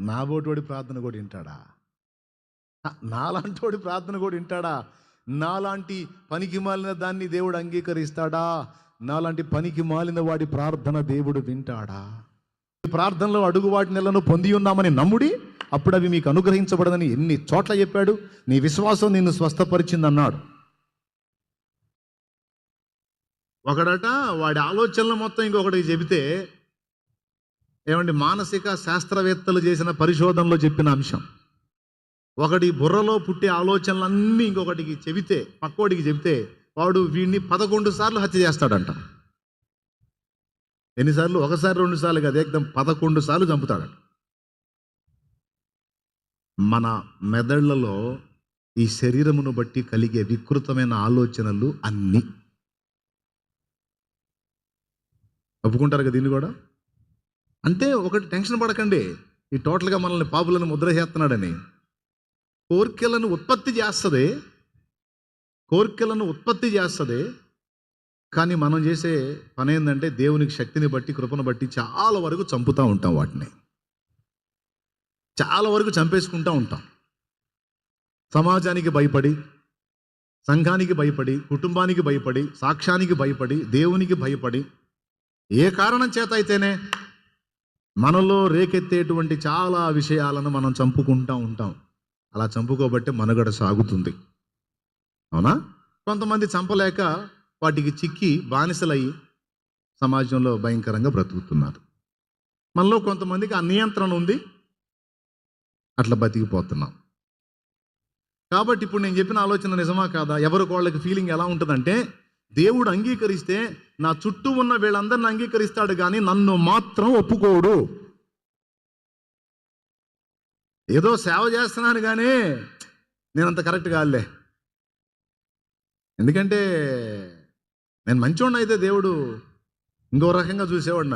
నా బోటోడి ప్రార్థన కూడా వింటాడా? నాలాంటి వాడి ప్రార్థన కూడా వింటాడా? నాలాంటి పనికి మాలిన దాన్ని దేవుడు అంగీకరిస్తాడా? నాలాంటి పనికి మాలిన వాడి ప్రార్థన దేవుడు వింటాడా? ఈ ప్రార్థనలో అడుగు వాటి నెలను పొంది ఉన్నామని నమ్ముడి, అప్పుడు అవి మీకు అనుగ్రహించబడదని ఎన్ని చోట్ల చెప్పాడు. నీ విశ్వాసం నిన్ను స్వస్థపరిచింది అన్నాడు. ఒకడట వాడి ఆలోచనలు మొత్తం ఇంకొకటికి చెబితే, ఏమండి, మానసిక శాస్త్రవేత్తలు చేసిన పరిశోధనలో చెప్పిన అంశం, ఒకటి బుర్రలో పుట్టే ఆలోచనలన్నీ ఇంకొకటికి చెబితే, పక్కోడికి చెబితే, వాడు వీడిని 11 సార్లు హత్య చేస్తాడంట. ఎన్నిసార్లు? ఒకసారి 2 సార్లు కాదు, ఏకదం 11 సార్లు చంపుతాడంట. మన మెదళ్లలో ఈ శరీరమును బట్టి కలిగే వికృతమైన ఆలోచనలు అన్నీ. ఒప్పుకుంటారు కదా దీన్ని కూడా? అంటే ఒకటి, టెన్షన్ పడకండి, ఈ టోటల్గా మనల్ని పాపులను ముద్ర చేస్తున్నాడని. కోరికలను ఉత్పత్తి చేస్తుంది. కానీ మనం చేసే పని ఏంటంటే దేవునికి శక్తిని బట్టి, కృపను బట్టి చాలా వరకు చంపుతూ ఉంటాం. వాటిని చాలా వరకు చంపేసుకుంటూ ఉంటాం. సమాజానికి భయపడి, సంఘానికి భయపడి, కుటుంబానికి భయపడి, సాక్ష్యానికి భయపడి, దేవునికి భయపడి, ఏ కారణం చేత అయితేనే మనలో రేకెత్తేటువంటి చాలా విషయాలను మనం చంపుకుంటూ ఉంటాం. అలా చంపుకోబట్టి మనుగడ సాగుతుంది. అవునా? కొంతమంది చంపలేక వాటికి చిక్కి బానిసలయ్యి సమాజంలో భయంకరంగా బ్రతుకుతున్నారు. మనలో కొంతమందికి ఆ నియంత్రణ ఉంది, అట్లా బతికిపోతున్నాం. కాబట్టి ఇప్పుడు నేను చెప్పిన ఆలోచన నిజమా కాదా? ఎవరికి వాళ్ళకి ఫీలింగ్ ఎలా ఉంటుందంటే, దేవుడు అంగీకరిస్తే నా చుట్టూ ఉన్న వీళ్ళందరిని అంగీకరిస్తాడు, కానీ నన్ను మాత్రం ఒప్పుకోడు. ఏదో సేవ చేస్తున్నాను కానీ నేనంత కరెక్ట్ కాదులే, ఎందుకంటే నేను మంచివాడిని అయితే దేవుడు ఇంకో రకంగా చూసేవాడు.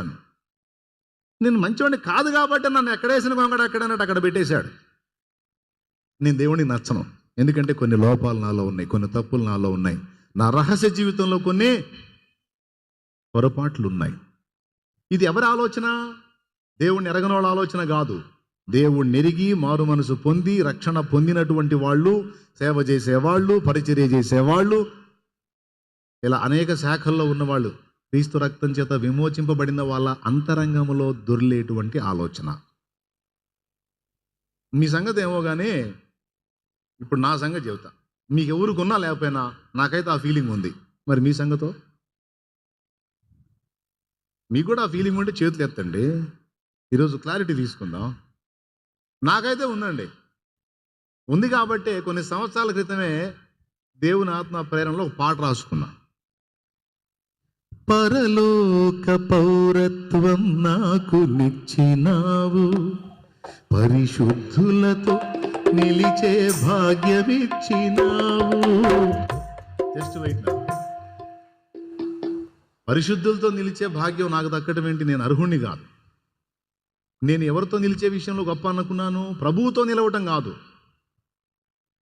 నేను మంచివాడిని కాదు కాబట్టి నన్ను ఎక్కడేసిన కొంగడు ఎక్కడన్నట్టు అక్కడ పెట్టేశాడు. నేను దేవుడిని నచ్చను, ఎందుకంటే కొన్ని లోపాలు నాలో ఉన్నాయి, కొన్ని తప్పులు నాలో ఉన్నాయి, నా రహస్య జీవితంలో కొన్ని పొరపాట్లు ఉన్నాయి. ఇది ఎవరి ఆలోచన? దేవుణ్ణి ఎరగనోళ్ళ ఆలోచన కాదు. దేవుణ్ణి ఎరిగి మారు మనసు పొంది రక్షణ పొందినటువంటి వాళ్ళు, సేవ చేసేవాళ్ళు, పరిచర్య చేసేవాళ్ళు, ఇలా అనేక శాఖల్లో ఉన్నవాళ్ళు, క్రీస్తు రక్తం చేత విమోచింపబడిన వాళ్ళ అంతరంగంలో దొర్లేటువంటి ఆలోచన. మీ సంగతి ఏమో కానీ ఇప్పుడు నా సంగతి చెబుతా. మీకు ఎవరికున్నా లేకపోయినా నాకైతే ఆ ఫీలింగ్ ఉంది. మరి మీ సంగతో? మీకు కూడా ఆ ఫీలింగ్ ఉంటే చేతులు ఎత్తండి, ఈరోజు క్లారిటీ తీసుకుందాం. నాకైతే ఉందండి, ఉంది. కాబట్టి కొన్ని సంవత్సరాల క్రితమే దేవుని ఆత్మ ప్రేరణలో ఒక పాట రాసుకున్నా. పరలోక పౌరత్వం నాకు నిచ్చినావు, పరిశుద్ధులతో నిలిచే భాగ్యమిచ్చినావు. Just wait. పరిశుద్ధులతో నిలిచే భాగ్యం నాకు దక్కడం ఏంటి? నేను అర్హుణ్ణి కాదు. నేను ఎవరితో నిలిచే విషయంలో గొప్ప అనుకున్నాను? ప్రభువుతో నిలవటం కాదు,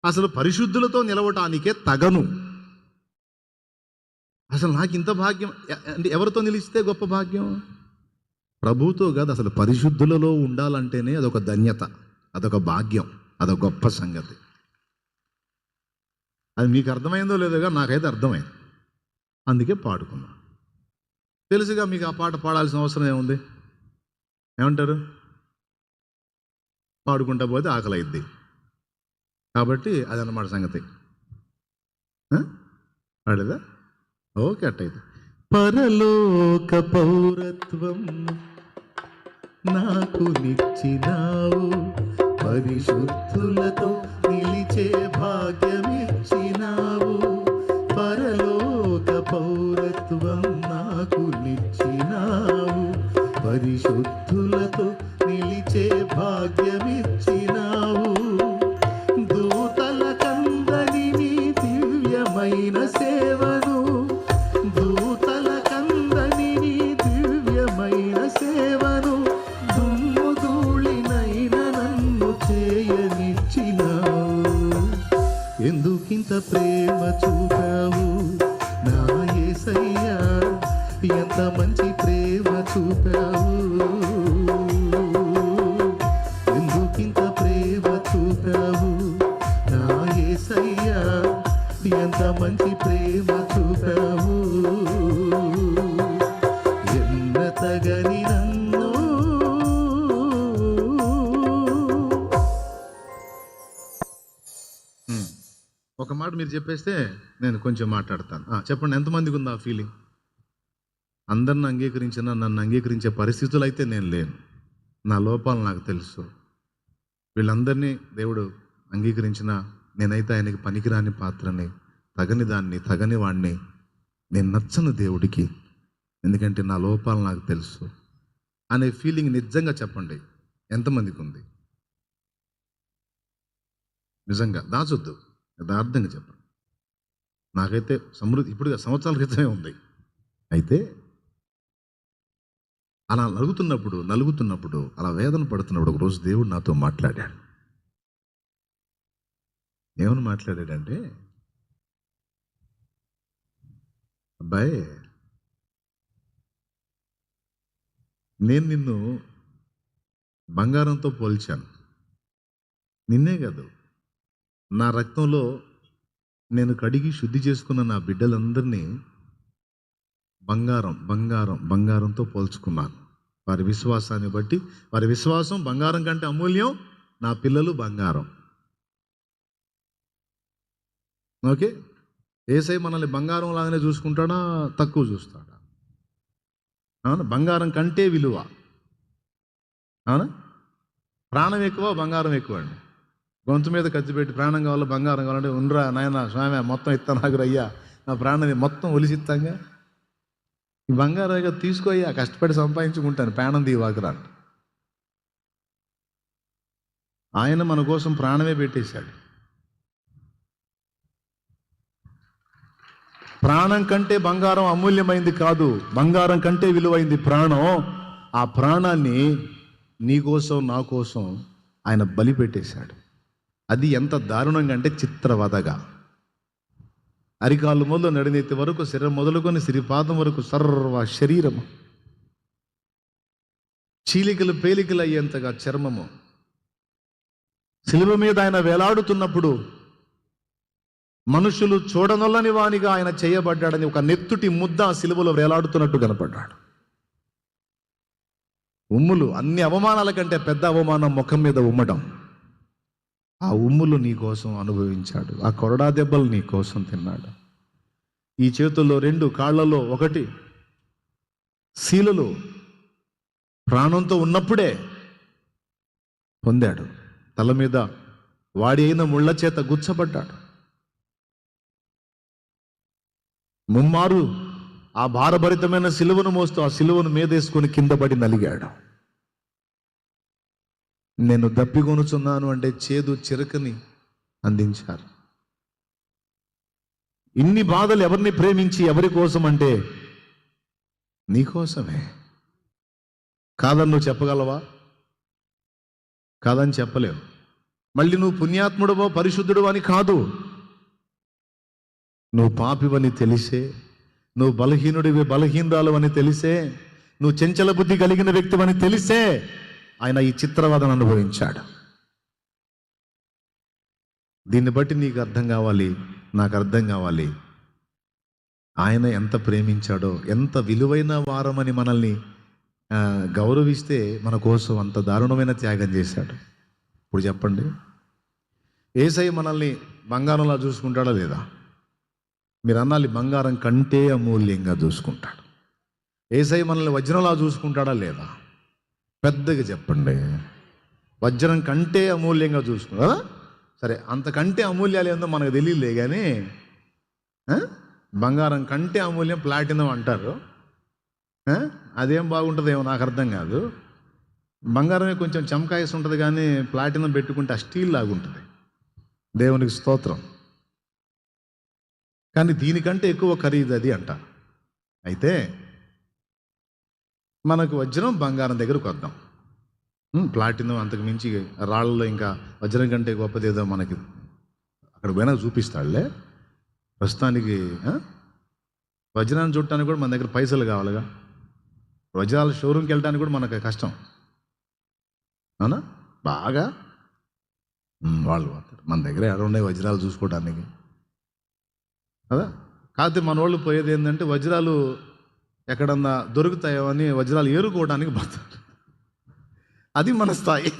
అసలు పరిశుద్ధులతో నిలవటానికే తగను. అసలు నాకు ఇంత భాగ్యం అంటే ఎవరితో నిలిస్తే గొప్ప భాగ్యం? ప్రభువుతో కాదు, అసలు పరిశుద్ధులలో ఉండాలంటేనే అదొక ధన్యత, అదొక భాగ్యం, అదొక గొప్ప సంగతి. అది మీకు అర్థమైందో లేదో కానీ నాకైతే అర్థమైంది, అందుకే పాడుకున్నా. తెలుసుగా మీకు ఆ పాట పాడాల్సిన అవసరం ఏముంది? ఏమంటారు? పాడుకుంటా పోతే ఆకలి అయింది కాబట్టి అదన్నమాట సంగతి. పాడేదా? ఓకే, అట్టయితే. పరలోక పౌరత్వం నాకు నిచ్చినావు, పరిశుద్ధులతో నిలిచే భాగ్యమిచ్చినావు. పరలోక పౌరత్వం నాకు నిచ్చినావు, పరిశుద్ధులతో నిలిచే భాగ్యమిచ్చినావు. దూతల కందని నీ దివ్యమైన సేవను, దూతల కందని నీ దివ్యమైన సేవను, దుమ్ము ధూళినైన నన్ను చేయనిచ్చినావు. ఎందుకింత ప్రేమ చూపావు నా యేసయ్యా, ఎంత మంచి ప్రేమ చూపావు. మంచి ప్రేమ చూపావు, ఎన్నతగని నన్ను. ఒక మాట మీరు చెప్పేస్తే నేను కొంచెం మాట్లాడతాను. చెప్పండి, ఎంతమందికి ఉంది ఆ ఫీలింగ్? అందరిని అంగీకరించినా నన్ను అంగీకరించే పరిస్థితులు అయితే నేను లేను. నా లోపాలు నాకు తెలుసు. వీళ్ళందరినీ దేవుడు అంగీకరించిన నేనైతే ఆయనకి పనికిరాని పాత్రని, తగని దాన్ని, తగని వాడిని, నేను నచ్చను దేవుడికి, ఎందుకంటే నా లోపాలు నాకు తెలుసు అనే ఫీలింగ్ నిజంగా చెప్పండి, ఎంతమందికి ఉంది? నిజంగా దాచొద్దు, యథార్థంగా చెప్పండి. నాకైతే సమృద్ధి ఇప్పుడు సంవత్సరాల క్రితమే ఉంది. అయితే అలా నలుగుతున్నప్పుడు అలా వేదన పడుతున్నప్పుడు ఒకరోజు దేవుడు నాతో మాట్లాడాడు. ఏమని మాట్లాడాడంటే, అబ్బాయి, నేను నిన్ను బంగారంతో పోల్చాను. నిన్నే కాదు, నా రక్తంలో నేను కడిగి శుద్ధి చేసుకున్న నా బిడ్డలందరినీ బంగారంతో పోల్చుకున్నాను. వారి విశ్వాసాన్ని బట్టి, వారి విశ్వాసం బంగారం కంటే అమూల్యం, నా పిల్లలు బంగారం. ఓకే, యేసయ్య మనల్ని బంగారం లాగానే చూసుకుంటాడా, తక్కువ చూస్తాడా? అవునా? బంగారం కంటే విలువ. అవునా? ప్రాణం ఎక్కువ, బంగారం ఎక్కువ అండి. గొంతు మీద కత్తి పెట్టి ప్రాణం కావాలో బంగారం కావాలంటే, ఉండ్రా నాయన స్వామి మొత్తం ఇస్తాను నాకు అయ్యా, నా ప్రాణం మొత్తం ఒలిసిస్తాంగా, ఈ బంగారం తీసుకోయ్యా, కష్టపడి సంపాదించుకుంటాను, ప్రాణం దీవాకరా. ఆయన మన కోసం ప్రాణమే పెట్టేశాడు. ప్రాణం కంటే బంగారం అమూల్యమైంది కాదు, బంగారం కంటే విలువైంది ప్రాణం. ఆ ప్రాణాన్ని నీ కోసం, నా కోసం ఆయన బలి పెట్టేశాడు. అది ఎంత దారుణంగా అంటే చిత్రవదగా, అరికాళ్ళు మొదలు నడినెత్తి వరకు, శరీరం మొదలుకొని సిరిపాదం వరకు సర్వ శరీరము, చీలికలు పేలికలు అయ్యేంతగా చర్మము. శిలువ మీద ఆయన వేలాడుతున్నప్పుడు మనుషులు చూడనొల్లని వానిగా ఆయన చేయబడ్డాడని ఒక నెత్తుటి ముద్ద శిలువలో వేలాడుతున్నట్టు కనపడ్డాడు. ఉమ్ములు, అన్ని అవమానాల కంటే పెద్ద అవమానం ముఖం మీద ఉమ్మడం. ఆ ఉమ్ములు నీ కోసం అనుభవించాడు, ఆ కొరడా దెబ్బలు నీ కోసం తిన్నాడు. ఈ చేతుల్లో 2, కాళ్లలో 1 శీలలు ప్రాణంతో ఉన్నప్పుడే పొందాడు. తల మీద వాడి అయిన ముళ్ళ చేత గుచ్చబడ్డాడు. ముమ్మారు ఆ భారభరితమైన సిలువను మోస్తూ ఆ సిలువను మీదేసుకొని కింద పడి నలిగాడు. నేను దప్పికొనుచున్నాను అంటే చేదు చిరకని అందించారు. ఇన్ని బాధలు ఎవరిని ప్రేమించి ఎవరి కోసం అంటే నీ కోసమే. కాదని నువ్వు చెప్పగలవా? కాదని చెప్పలేవు. మళ్ళీ నువ్వు పుణ్యాత్ముడవో పరిశుద్ధుడు అని కాదు, నువ్వు పాపివని తెలిసే, నువ్వు బలహీనుడివి బలహీనరాలు అని తెలిసే, నువ్వు చెంచల బుద్ధి కలిగిన వ్యక్తివని తెలిసే ఆయన ఈ చిత్రవదను అనుభవించాడు. దీన్ని బట్టి నీకు అర్థం కావాలి, నాకు అర్థం కావాలి, ఆయన ఎంత ప్రేమించాడో, ఎంత విలువైన వారమని మనల్ని గౌరవిస్తే మన కోసం అంత దారుణమైన త్యాగం చేశాడు. ఇప్పుడు చెప్పండి, యేసయ్య మనల్ని బంగారంలా చూసుకుంటాడా లేదా? మీరు అన్నాలి, బంగారం కంటే అమూల్యంగా చూసుకుంటాడు. యేసయ్య మనల్ని వజ్రంలా చూసుకుంటాడా లేదా? పెద్దగా చెప్పండి, వజ్రం కంటే అమూల్యంగా చూసుకుంటా. సరే, అంతకంటే అమూల్యాలు ఏందో మనకు తెలియలే, కానీ బంగారం కంటే అమూల్యం ప్లాటినం అంటారు. అదేం బాగుంటుందేమో నాకు అర్థం కాదు. బంగారమే కొంచెం చమకాయసి ఉంటుంది, కానీ ప్లాటినం పెట్టుకుంటే ఆ స్టీల్ లాగుంటుంది. దేవునికి స్తోత్రం. కానీ దీనికంటే ఎక్కువ ఖరీదు అది అంట. అయితే మనకు వజ్రం బంగారం దగ్గరకు వద్దాం. ప్లాటినం అంతకు మించి రాళ్ళలో ఇంకా వజ్రం కంటే గొప్పది ఏదో మనకి అక్కడ పోయినా చూపిస్తాడులే. ప్రస్తుతానికి వజ్రాన్ని చూడటానికి కూడా మన దగ్గర పైసలు కావాలిగా. వజ్రాల షోరూమ్కి వెళ్ళడానికి కూడా మనకు కష్టం, అవునా? బాగా వాళ్ళు పోతారు, మన దగ్గర ఎక్కడ ఉన్నాయి వజ్రాలు చూసుకోవడానికి. కదా. కాకపోతే మన వాళ్ళు పోయేది ఏంటంటే వజ్రాలు ఎక్కడన్నా దొరుకుతాయో అని వజ్రాలు ఏరుకోవడానికి పోతారు. అది మన స్థాయి.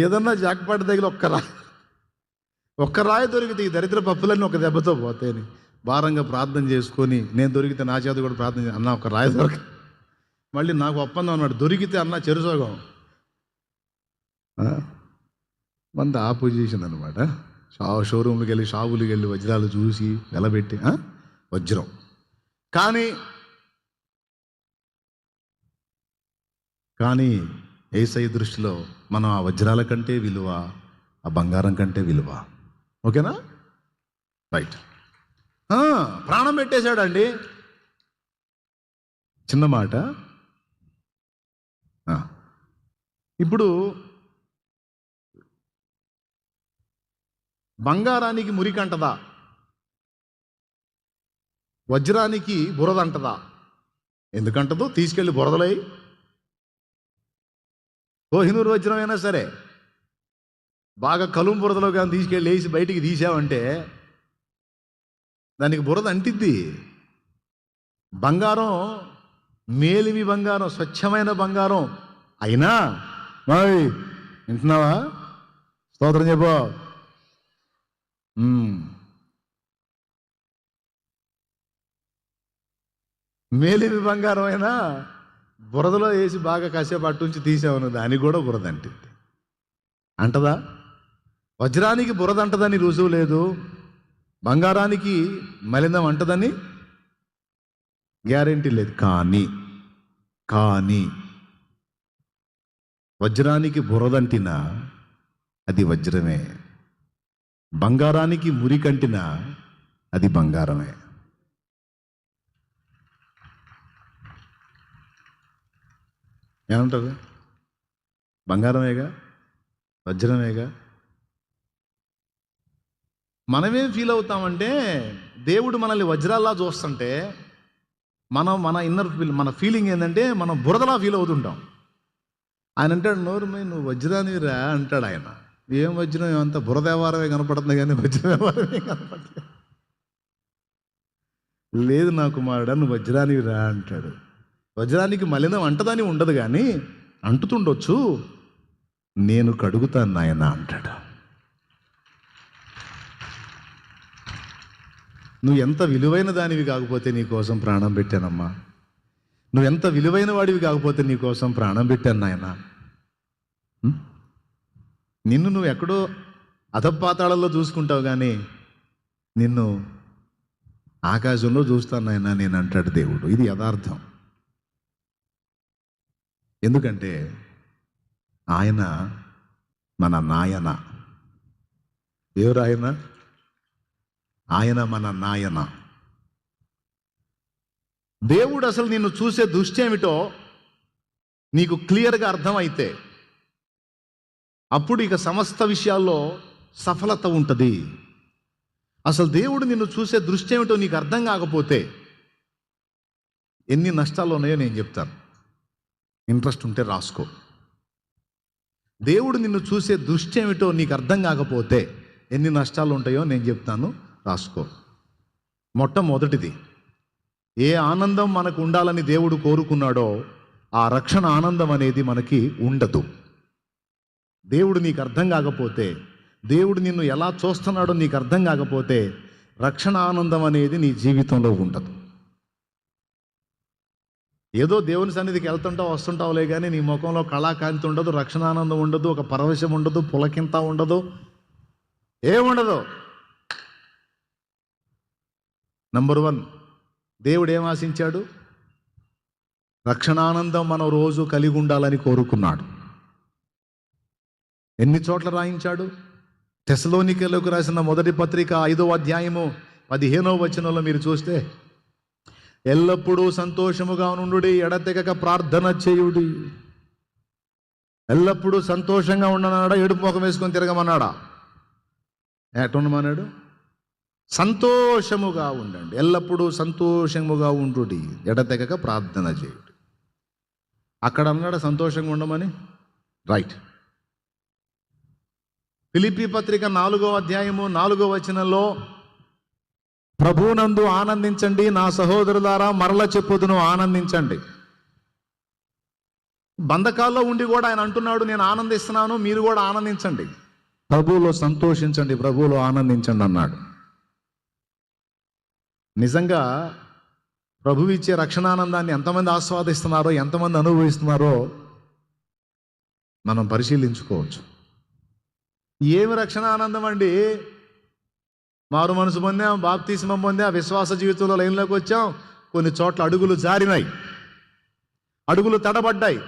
ఏదన్నా జాక్పాట్ దగ్గర ఒక్క రాయి దొరికితే ఈ దరిద్ర పప్పులన్నీ ఒక దెబ్బతో పోతాయని భారంగా ప్రార్థన చేసుకొని, నేను దొరికితే నా చేత కూడా ప్రార్థన అన్న ఒక రాయి దొరక, మళ్ళీ నాకు ఒప్పందం అన్నాడు, దొరికితే అన్న చెరుసోగం. మంది ఆ పొజిషన్ అనమాట. షోరూమ్కి వెళ్ళి షాపులకి వెళ్ళి వజ్రాలు చూసి వెలబెట్టి వజ్రం. కానీ యేసయ్య దృష్టిలో మనం ఆ వజ్రాల కంటే విలువ, ఆ బంగారం కంటే విలువ. ఓకేనా? రైట్. ప్రాణం పెట్టేశాడండి. చిన్న మాట. ఇప్పుడు బంగారానికి మురికంటదా? వజ్రానికి బురదంటదా? ఎందుకంటదో? తీసుకెళ్ళి బురదలై కోహినూరు వజ్రం అయినా సరే బాగా కలుం బురదలో కానీ తీసుకెళ్ళి వేసి బయటికి తీసావంటే దానికి బురద అంటిద్ది. బంగారం మేలిమి బంగారం, స్వచ్ఛమైన బంగారం అయినా వింటున్నావా? స్తోత్రం చెప్పు. మేలిమి బంగారం అయినా బురదలో వేసి బాగా కాసేపు అట్టుంచి తీసావను, దానికి కూడా బురద అంటింది. అంటదా? వజ్రానికి బురద అంటదని రుజువు లేదు, బంగారానికి మలినం అంటదని గ్యారెంటీ లేదు. కానీ వజ్రానికి బురదంటినా అది వజ్రమే, బంగారానికి మురికంటినా అది బంగారమే. ఏమంటారు? బంగారమేగా, వజ్రమేగా. మనమేం ఫీల్ అవుతామంటే దేవుడు మనల్ని వజ్రాల్లా చూస్తుంటే మన ఇన్నర్ మన ఫీలింగ్ ఏంటంటే మనం బురదలా ఫీల్ అవుతుంటాం. ఆయన అంటాడు, నోరుమై నువ్వు వజ్రానివిరా అంటాడు ఆయన. ఏం వజ్రం? ఏమంతా బురద వ్యవహారమే కనపడుతుంది కానీ వజ్ర వ్యవహారమే కనపడలేదు. లేదు నా కుమారుడా, నువ్వు వజ్రానివిరా అంటాడు. వజ్రానికి మలినం అంటదని ఉండదు కానీ అంటుతుండొచ్చు, నేను కడుగుతాను నాయన అంటాడు. నువ్వు ఎంత విలువైన దానివి కాకపోతే నీ కోసం ప్రాణం పెట్టానమ్మా, నువ్వు ఎంత విలువైన వాడివి కాకపోతే నీ కోసం ప్రాణం పెట్టాను నాయన. నిన్ను నువ్వు ఎక్కడో అధపాతాళంలో చూసుకుంటావు కానీ నిన్ను ఆకాశంలో చూస్తాను నాయన నేను అంటాడు దేవుడు. ఇది యథార్థం. ఎందుకంటే ఆయన మన నాయన. ఎవరు ఆయన? ఆయన మన నాయన. దేవుడు అసలు నిన్ను చూసే దృష్టి ఏమిటో నీకు క్లియర్గా అర్థమైతే అప్పుడు ఇక సమస్త విషయాల్లో సఫలత ఉంటుంది. అసలు దేవుడు నిన్ను చూసే దృష్టి ఏమిటో నీకు అర్థం కాకపోతే ఎన్ని నష్టాలు ఉన్నాయో నేను చెప్తాను. ఇంట్రెస్ట్ ఉంటే రాసుకో. దేవుడు నిన్ను చూసే దృష్టి ఏమిటో నీకు అర్థం కాకపోతే ఎన్ని నష్టాలు ఉంటాయో నేను చెప్తాను, రాసుకో. మొట్టమొదటిది, ఏ ఆనందం మనకు ఉండాలని దేవుడు కోరుకున్నాడో ఆ రక్షణ ఆనందం అనేది మనకి ఉండదు. దేవుడు నీకు అర్థం కాకపోతే, దేవుడు నిన్ను ఎలా చూస్తున్నాడో నీకు అర్థం కాకపోతే రక్షణ ఆనందం అనేది నీ జీవితంలో ఉండదు. ఏదో దేవుని సన్నిధికి వెళ్తుంటావు వస్తుంటావులే కానీ నీ ముఖంలో కళాకాంతి ఉండదు, రక్షణ ఆనందం ఉండదు, ఒక పరవశం ఉండదు, పులకింత ఉండదు, ఏముండదు. నంబర్ 1, దేవుడు ఏం ఆశించాడు? రక్షణానందం మనం రోజు కలిగి ఉండాలని కోరుకున్నాడు. ఎన్ని చోట్ల రాయించాడు? తెస్సలోనికీయులకు రాసిన మొదటి పత్రిక 5వ అధ్యాయము 15వ వచనంలో మీరు చూస్తే, ఎల్లప్పుడూ సంతోషముగా నుండుడి, ఎడతెగక ప్రార్థన చేయుడి. ఎల్లప్పుడూ సంతోషంగా ఉండనాడా? ఏడుపు ముఖం వేసుకొని తిరగమన్నాడా? ఎటుండమన్నాడు? సంతోషముగా ఉండండి, ఎల్లప్పుడూ సంతోషముగా ఉండుడి, ఎడతెగక ప్రార్థన చేయుడి. అక్కడ అన్నాడు సంతోషంగా ఉండమని. రైట్. ఫిలిప్పీ పత్రిక 4వ అధ్యాయము 4వ వచనంలో ప్రభువునందు ఆనందించండి, నా సహోదరులారా మరల చెప్పుదును ఆనందించండి. బంధకాల్లో ఉండి కూడా ఆయన అంటున్నాడు, నేను ఆనందిస్తున్నాను, మీరు కూడా ఆనందించండి, ప్రభువులో సంతోషించండి, ప్రభువులో ఆనందించండి అన్నాడు. నిజంగా ప్రభువు ఇచ్చే రక్షణానందాన్ని ఎంతమంది ఆస్వాదిస్తున్నారో, ఎంతమంది అనుభవిస్తున్నారో మనం పరిశీలించుకోవచ్చు. ఏమి రక్షణ ఆనందం అండి? మారు మనసు పొందాం, బాప్తిస్మం పొందాం, విశ్వాస జీవితంలో లైన్లోకి వచ్చాం. కొన్ని చోట్ల అడుగులు జారినాయి, అడుగులు తడబడ్డాయి.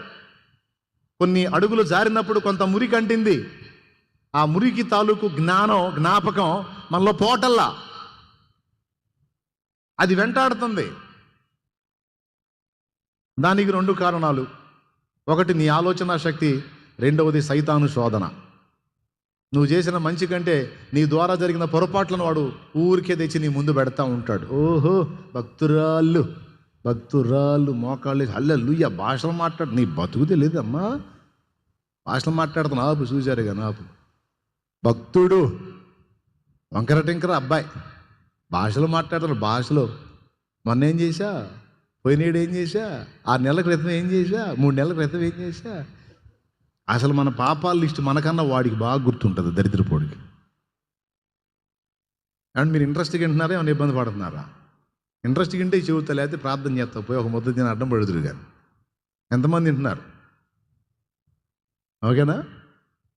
కొన్ని అడుగులు జారినప్పుడు కొంత మురికి అంటింది. ఆ మురికి తాలూకు జ్ఞాపకం మనలో పోటల్లా అది వెంటాడుతుంది. దానికి 2 కారణాలు. ఒకటి నీ ఆలోచన శక్తి, రెండవది సైతాను శోధన. నువ్వు చేసిన మంచి కంటే నీ ద్వారా జరిగిన పొరపాట్లను వాడు ఊరికే తెచ్చి నీ ముందు పెడతా ఉంటాడు. ఓహో భక్తురాళ్ళు మోకాళ్ళు హల్లెలూయా భాషలు మాట్లాడు, నీ బతుకు తెలియదమ్మా, భాషలు మాట్లాడుతున్నా ఆపు, చూశారుగా నాపు. భక్తుడు వంకర టింకర అబ్బాయి భాషలు మాట్లాడతాడు. భాషలో మొన్న ఏం చేశా, పోయినేడు ఏం చేశా, 6 నెలల క్రితం ఏం చేశా, 3 నెలల క్రితం ఏం చేశా. అసలు మన పాపాల లిస్టు మనకన్నా వాడికి బాగా గుర్తుంటుంది, దరిద్రపోడికి. అండ్ మీరు ఇంట్రెస్ట్గా వింటున్నారా, ఏమైనా ఇబ్బంది పడుతున్నారా? ఇంట్రెస్ట్గా వింటే చెబుతా, లేకపోతే ప్రార్థన చేస్తా, పోయి ఒక ముద్ద తిని అడ్డం పడుతురు. కానీ ఎంతమంది వింటున్నారు? ఓకేనా?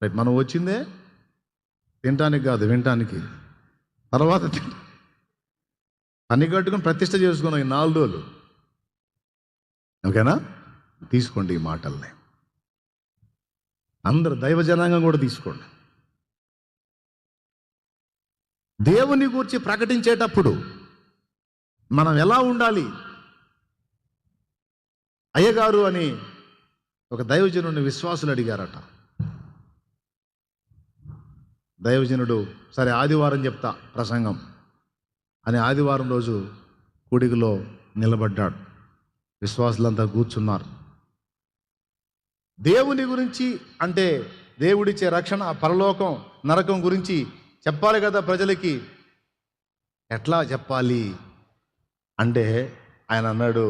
రైట్. మనం వచ్చిందే తినటానికి కాదు, వినటానికి. తర్వాత అన్ని కట్టుకుని ప్రతిష్ట చేసుకున్నాం ఈ 4 రోజులు. ఓకేనా? తీసుకోండి ఈ మాటల్ని, అందరు దైవ జనాంగం కూడా తీసుకోండి. దేవుని గురించి ప్రకటించేటప్పుడు మనం ఎలా ఉండాలి? అయ్యగారు అని ఒక దైవజనుడిని విశ్వాసులు అడిగారట. దైవజనుడు సరే ఆదివారం చెప్తా ప్రసంగం అని ఆదివారం రోజు కూడికలో నిలబడ్డాడు. విశ్వాసులంతా కూర్చున్నారు. దేవుని గురించి అంటే దేవుడిచ్చే రక్షణ, పరలోకం, నరకం గురించి చెప్పాలి కదా ప్రజలకి. ఎట్లా చెప్పాలి అంటే ఆయన అన్నాడు,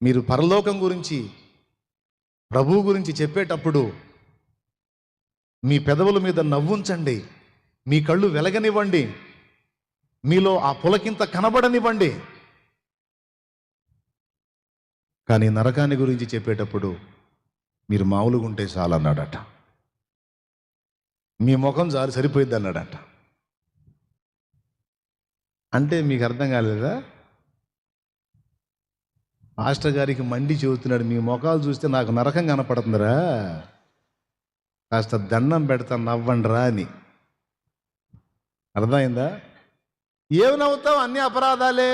మీరు పరలోకం గురించి, ప్రభువు గురించి చెప్పేటప్పుడు మీ పెదవుల మీద నవ్వుంచండి, మీ కళ్ళు వెలగనివ్వండి, మీలో ఆ పులకింత కనబడనివ్వండి. కానీ నరకాన్ని గురించి చెప్పేటప్పుడు మీరు మామూలుగా ఉంటే చాలు అన్నాడట. మీ ముఖం చాలు సరిపోయింది అన్నాడట. అంటే మీకు అర్థం కాలేదా? మాస్టర్ గారికి మండి చెబుతున్నాడు, మీ ముఖాలు చూస్తే నాకు నరకం కనపడుతుందిరా, కాస్త దండం పెడతా నవ్వండిరా అని. అర్థమైందా? ఏమి నవ్వుతాం? అన్ని అపరాధాలే.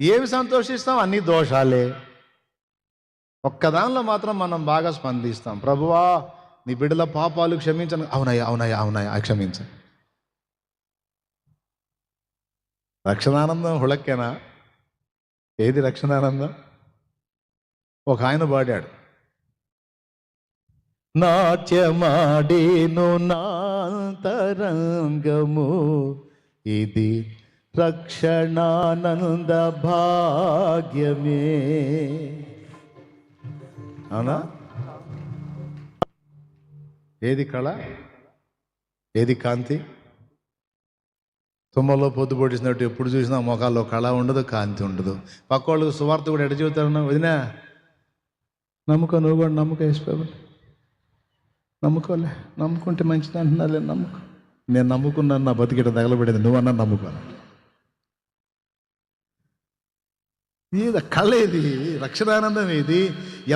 ఏమి సంతోషిస్తాం? అన్ని దోషాలే. ఒక్కదానిలో మాత్రం మనం బాగా స్పందిస్తాం, ప్రభువా నీ బిడ్డల పాపాలు క్షమించను. అవునయ్యా క్షమించ. రక్షణానందం హుళక్కేనా? ఏది రక్షణానందం? ఒక ఆయన పాడాడు, నాట్యమాడేను నాంతరంగము, ఇది రక్షణానంద భాగ్యమే. అవునా? ఏది కళ, ఏది కాంతి? తుమ్మలో పొద్దు పొడిచినట్టు ఎప్పుడు చూసినా మొఖాల్లో కళ ఉండదు, కాంతి ఉండదు. పక్క వాళ్ళకి సువార్త కూడా ఎడ చెబుతారన్నా, వదినా నమ్ముకో, నువ్వు కూడా నమ్ముకో, వేసిపోయి నమ్ముకోలే, నమ్ముకుంటే మంచిది అంటున్నాలే, నమ్ముకో. నేను నమ్ముకున్నాను, నా బతికిట తగలబడింది, నువ్వన్నా నమ్ముకోను. ఇది కళ, ఇది రక్షణానందం. ఇది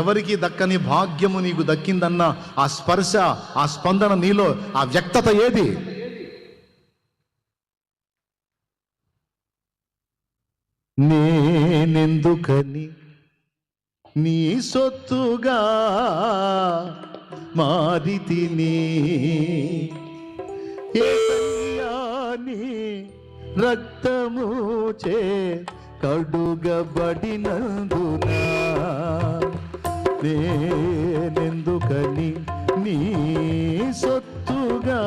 ఎవరికి దక్కని భాగ్యము నీకు దక్కిందన్న ఆ స్పర్శ, ఆ స్పందన, నీలో ఆ వ్యక్తత ఏది? నేనెందుకని నీ సొత్తుగా మారితిని, యేసయ్యాని రక్తము చే కడుగబడినందున, నేనెందుకని నీ సొత్తుగా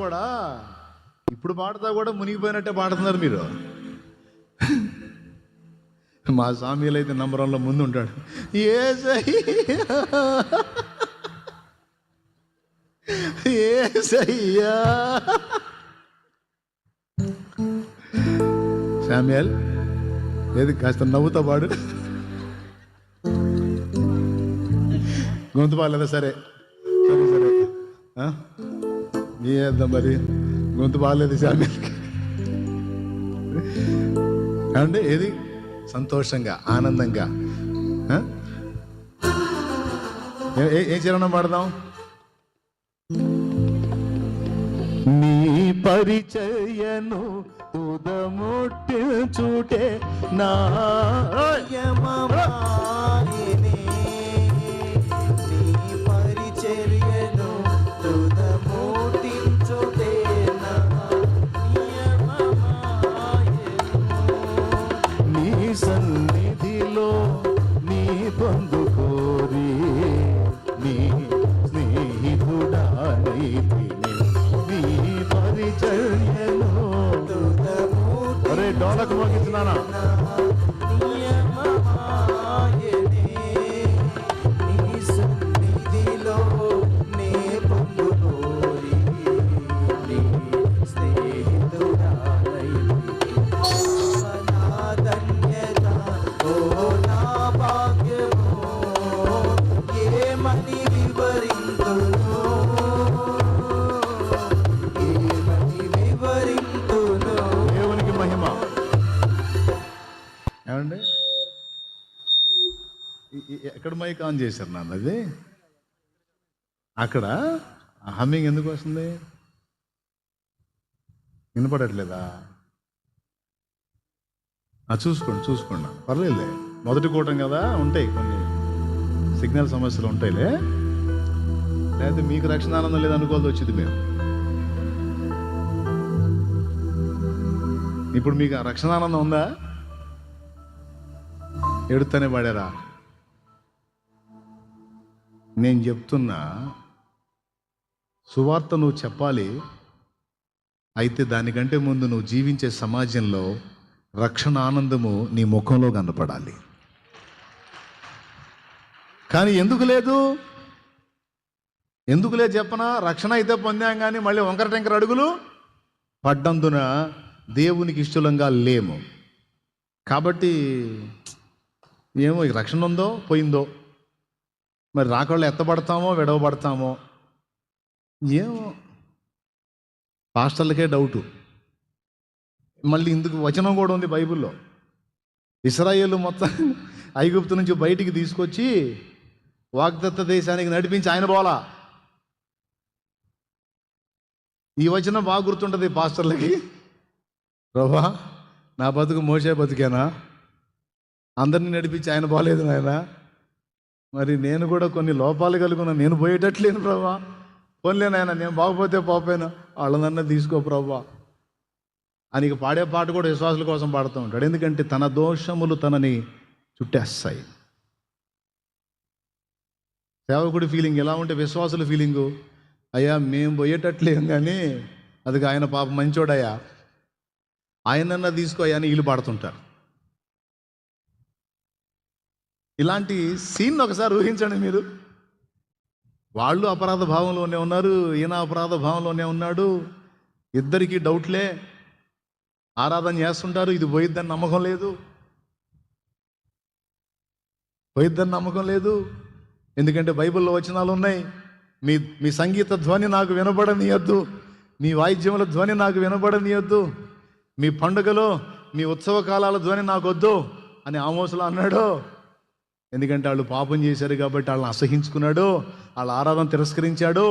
కూడా ఇప్పుడు పాడుతా కూడా మునిగిపోయినట్టే పాడుతున్నారు మీరు. మా సామ్యులు అయితే నంబర్ 1లో ముందు ఉంటాడు. యేసయ్యా సామ్యుల్ ఏది కాస్త నవ్వుతా పాడు. గొంతు బాగాలేదా? సరే సరే సరే ఏద్దాం మరి. గొంతు బాగాలేదు సామ్యుల్కి అంటే ఏది సంతోషంగా ఆనందంగా ఏ చరణం పాడదాం? నీ పరిచయను తుదముట్టించుటే నా పరిచర్యను తుదముట్టించుటే నా నీ సన్నిధిలో నీ బంధు కోరి నీ స్నేహితుడానైతిని నీ పరిచర్యను అరే డోలకు మోగించున్నానా? దేవునికి మహిమ. ఏమండి ఎక్కడ మైక్ ఆన్ చేశారు నాన్న? అది అక్కడ హమ్మింగ్ ఎందుకు వస్తుంది? వినపడట్లేదా? చూసుకోండి పర్లేదులే. మొదటి కూటం కదా, ఉంటాయి కొన్ని సిగ్నల్ సమస్యలు ఉంటాయిలే. లేకపోతే మీకు రక్షణ ఆనందం లేదనుకోవాల్సి వచ్చింది మేము. ఇప్పుడు మీకు ఆ రక్షణ ఆనందం ఉందా? ఎడుతూనే పడారా? నేను చెప్తున్నా, సువార్త నువ్వు చెప్పాలి. అయితే దానికంటే ముందు నువ్వు జీవించే సమాజంలో రక్షణ ఆనందము నీ ముఖంలో కనపడాలి. కానీ ఎందుకు లేదు చెప్పనా? రక్షణ అయితే పొందాం కానీ మళ్ళీ వంకర టెంకర అడుగులు పడ్డందున దేవునికి ఇష్టంగా లేము. కాబట్టి ఏమో ఈ రక్షణ ఉందో పోయిందో, మరి రాకళ్ళు ఎత్తబడతామో విడవబడతామో ఏమో. పాస్టర్లకే డౌటు. మళ్ళీ ఇందుకు వచనం కూడా ఉంది బైబిల్లో. ఇశ్రాయేలు మొత్తం ఐగుప్తు నుంచి బయటికి తీసుకొచ్చి వాగ్దత్త దేశానికి నడిపించి ఆయన పోలా. ఈ వచనం బాగా గుర్తుంటుంది పాస్టర్లకి. ప్రభా నా బతుకు మోసే బతుకేనా? అందరినీ నడిపించి ఆయన పోలేదు నాయన. మరి నేను కూడా కొన్ని లోపాలు కలుగున్నా, నేను పోయేటట్లేను ప్రభా. పోన్లేనాయన, నేను బాగుపోతే పోపోయినా వాళ్ళందరినీ తీసుకో ప్రభా అని పాడే పాట కూడా విశ్వాసుల కోసం పాడుతూ ఉంటాడు. ఎందుకంటే తన దోషములు తనని చుట్టేస్తాయి. సేవకుడి ఫీలింగ్ ఎలా ఉంటే విశ్వాసుల ఫీలింగు, అయ్యా మేము పోయేటట్లేం కానీ అది ఆయన పాప మంచోడయ్యా, ఆయనన్నా తీసుకో అయ్యా అని వీళ్ళు పాడుతుంటారు. ఇలాంటి సీన్ ఒకసారి ఊహించండి మీరు. వాళ్ళు అపరాధ భావంలోనే ఉన్నారు, ఈయన అపరాధ భావంలోనే ఉన్నాడు. ఇద్దరికీ డౌట్లే. ఆరాధన చేస్తుంటారు, ఇది పోయిద్దని నమ్మకం లేదు. ఎందుకంటే బైబిల్లో వచనాలు ఉన్నాయి. మీ సంగీత ధ్వని నాకు వినబడనీయద్దు, మీ వాయిద్యముల ధ్వని నాకు వినబడనీయద్దు, మీ పండుగలో మీ ఉత్సవ కాలాల ధ్వని నాకు వద్దు అని ఆమోసులో అన్నాడు. ఎందుకంటే వాళ్ళు పాపం చేశారు కాబట్టి వాళ్ళని అసహించుకున్నాడు, వాళ్ళ ఆరాధన తిరస్కరించాడు.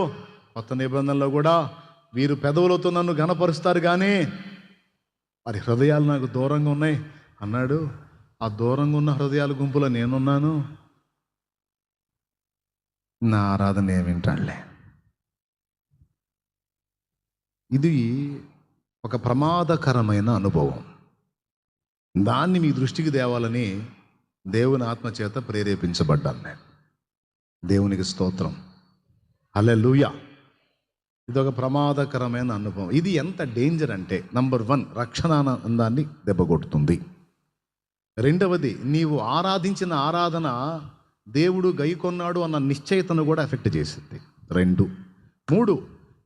కొత్త నిబంధనలో కూడా వీరు పెదవులతో నన్ను ఘనపరుస్తారు కానీ వారి హృదయాలు నాకు దూరంగా ఉన్నాయి అన్నాడు. ఆ దూరంగా ఉన్న హృదయాల గుంపులో నేనున్నాను. నా ఆరాధన ఏమింటాడులే. ఇది ఒక ప్రమాదకరమైన అనుభవం. దాన్ని మీ దృష్టికి తేవాలని దేవుని ఆత్మచేత ప్రేరేపించబడ్డాను నేను. దేవునికి స్తోత్రం. హల్లెలూయా. ఇదొక ప్రమాదకరమైన అనుభవం. ఇది ఎంత డేంజర్ అంటే, నంబర్ 1, రక్షణానందాన్ని దెబ్బకొడుతుంది. రెండవది, నీవు ఆరాధించిన ఆరాధన దేవుడు గైకొన్నాడు అన్న నిశ్చయితను కూడా ఎఫెక్ట్ చేసింది. 2, 3,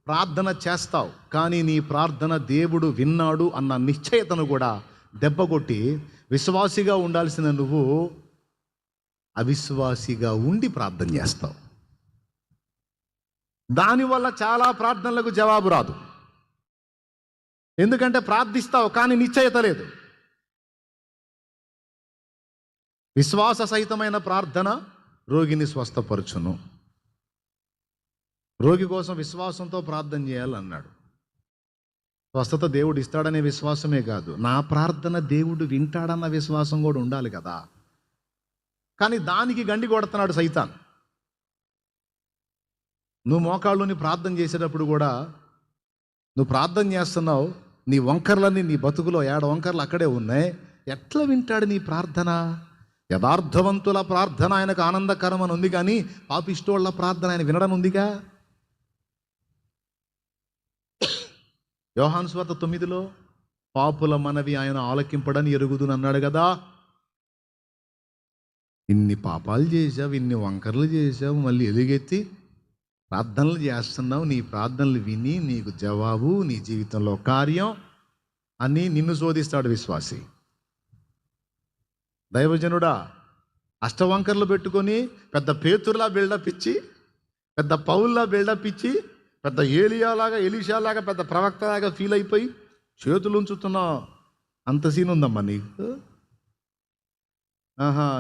ప్రార్థన చేస్తావు కానీ నీ ప్రార్థన దేవుడు విన్నాడు అన్న నిశ్చయితను కూడా దెబ్బకొట్టి విశ్వాసిగా ఉండాల్సిన నువ్వు అవిశ్వాసిగా ఉండి ప్రార్థన చేస్తావు. దానివల్ల చాలా ప్రార్థనలకు జవాబు రాదు. ఎందుకంటే ప్రార్థిస్తావు కానీ నిశ్చయత లేదు. విశ్వాస సహితమైన ప్రార్థన రోగిని స్వస్థపరచును. రోగి కోసం విశ్వాసంతో ప్రార్థన చేయాలన్నాడు. స్వస్థత దేవుడు ఇస్తాడనే విశ్వాసమే కాదు, నా ప్రార్థన దేవుడు వింటాడన్న విశ్వాసం కూడా ఉండాలి కదా. కానీ దానికి గండి కొడుతున్నాడు సైతాన్. నువ్వు మోకాళ్ళుని ప్రార్థన చేసేటప్పుడు కూడా నువ్వు ప్రార్థన చేస్తున్నావు, నీ వంకర్లన్నీ నీ బతుకులో 7 వంకర్లు అక్కడే ఉన్నాయి. ఎట్లా వింటాడు నీ ప్రార్థన? యథార్థవంతుల ప్రార్థన ఆయనకు ఆనందకరం అని ఉంది, కానీ పాపిష్టోళ్ళ ప్రార్థన ఆయన వినడం ఉందిగా. యోహాను సువార్త 9లో పాపుల మనవి ఆయన ఆలకింపడని ఎరుగుదును అన్నాడు కదా. ఇన్ని పాపాలు చేసావు, ఇన్ని వంకర్లు చేసావు, మళ్ళీ ఎలుగెత్తి ప్రార్థనలు చేస్తున్నావు. నీ ప్రార్థనలు విని నీకు జవాబు, నీ జీవితంలో కార్యం అని నిన్ను శోధిస్తాడు విశ్వాసి. దైవజనుడా, అష్టవంకర్లు పెట్టుకొని పెద్ద పేతురులా బిల్డప్ ఇచ్చి, పెద్ద పౌల్లా బిల్డప్ ఇచ్చి, పెద్ద ఏలియాలాగా ఎలీషాలాగా పెద్ద ప్రవక్తలాగా ఫీల్ అయిపోయి చేతులు ఉంచుతున్నావు. అంత సీన్ ఉందమ్మా నీకు?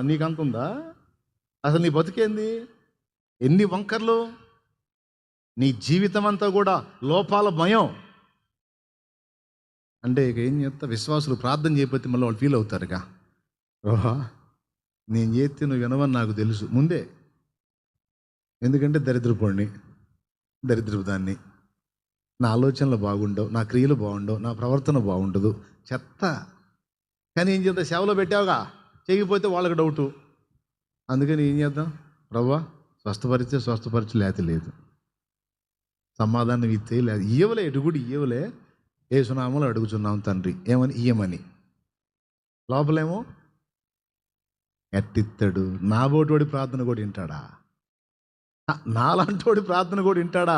నీకు అంత ఉందా? అసలు నీ బతికేంది? ఎన్ని వంకర్లు? నీ జీవితం అంతా కూడా లోపాల భయం. అంటే ఇక ఏం చేస్తా, విశ్వాసులు ప్రార్థన చేయకపోతే మళ్ళీ వాళ్ళు ఫీల్ అవుతారుగా, ఓహా నేను చేస్తే నువ్వు వినవని నాకు తెలుసు ముందే. ఎందుకంటే దరిద్రపు దాన్ని, నా ఆలోచనలు బాగుండవు, నా క్రియలు బాగుండవు, నా ప్రవర్తన బాగుండదు, చెత్త. కానీ ఏం చేద్దాం, సేవలో పెట్టావుగా, చేయకపోతే వాళ్ళకి డౌటు. అందుకని ఏం చేద్దాం, ప్రభువా స్వస్థపరిచే లేత లేదు, సమాధానం ఇచ్చే లేదు, ఇయ్యవలే, ఎటుగుడు ఇయ్యవలే, ఏసునామలో అడుగుచున్నాం తండ్రి, ఏమని ఇయ్యమని. లోపలేమో ఎట్టిస్తాడు. నా బోటోడి ప్రార్థన కూడా వింటాడా? నాలాంటి వాడి ప్రార్థన కూడా వింటాడా?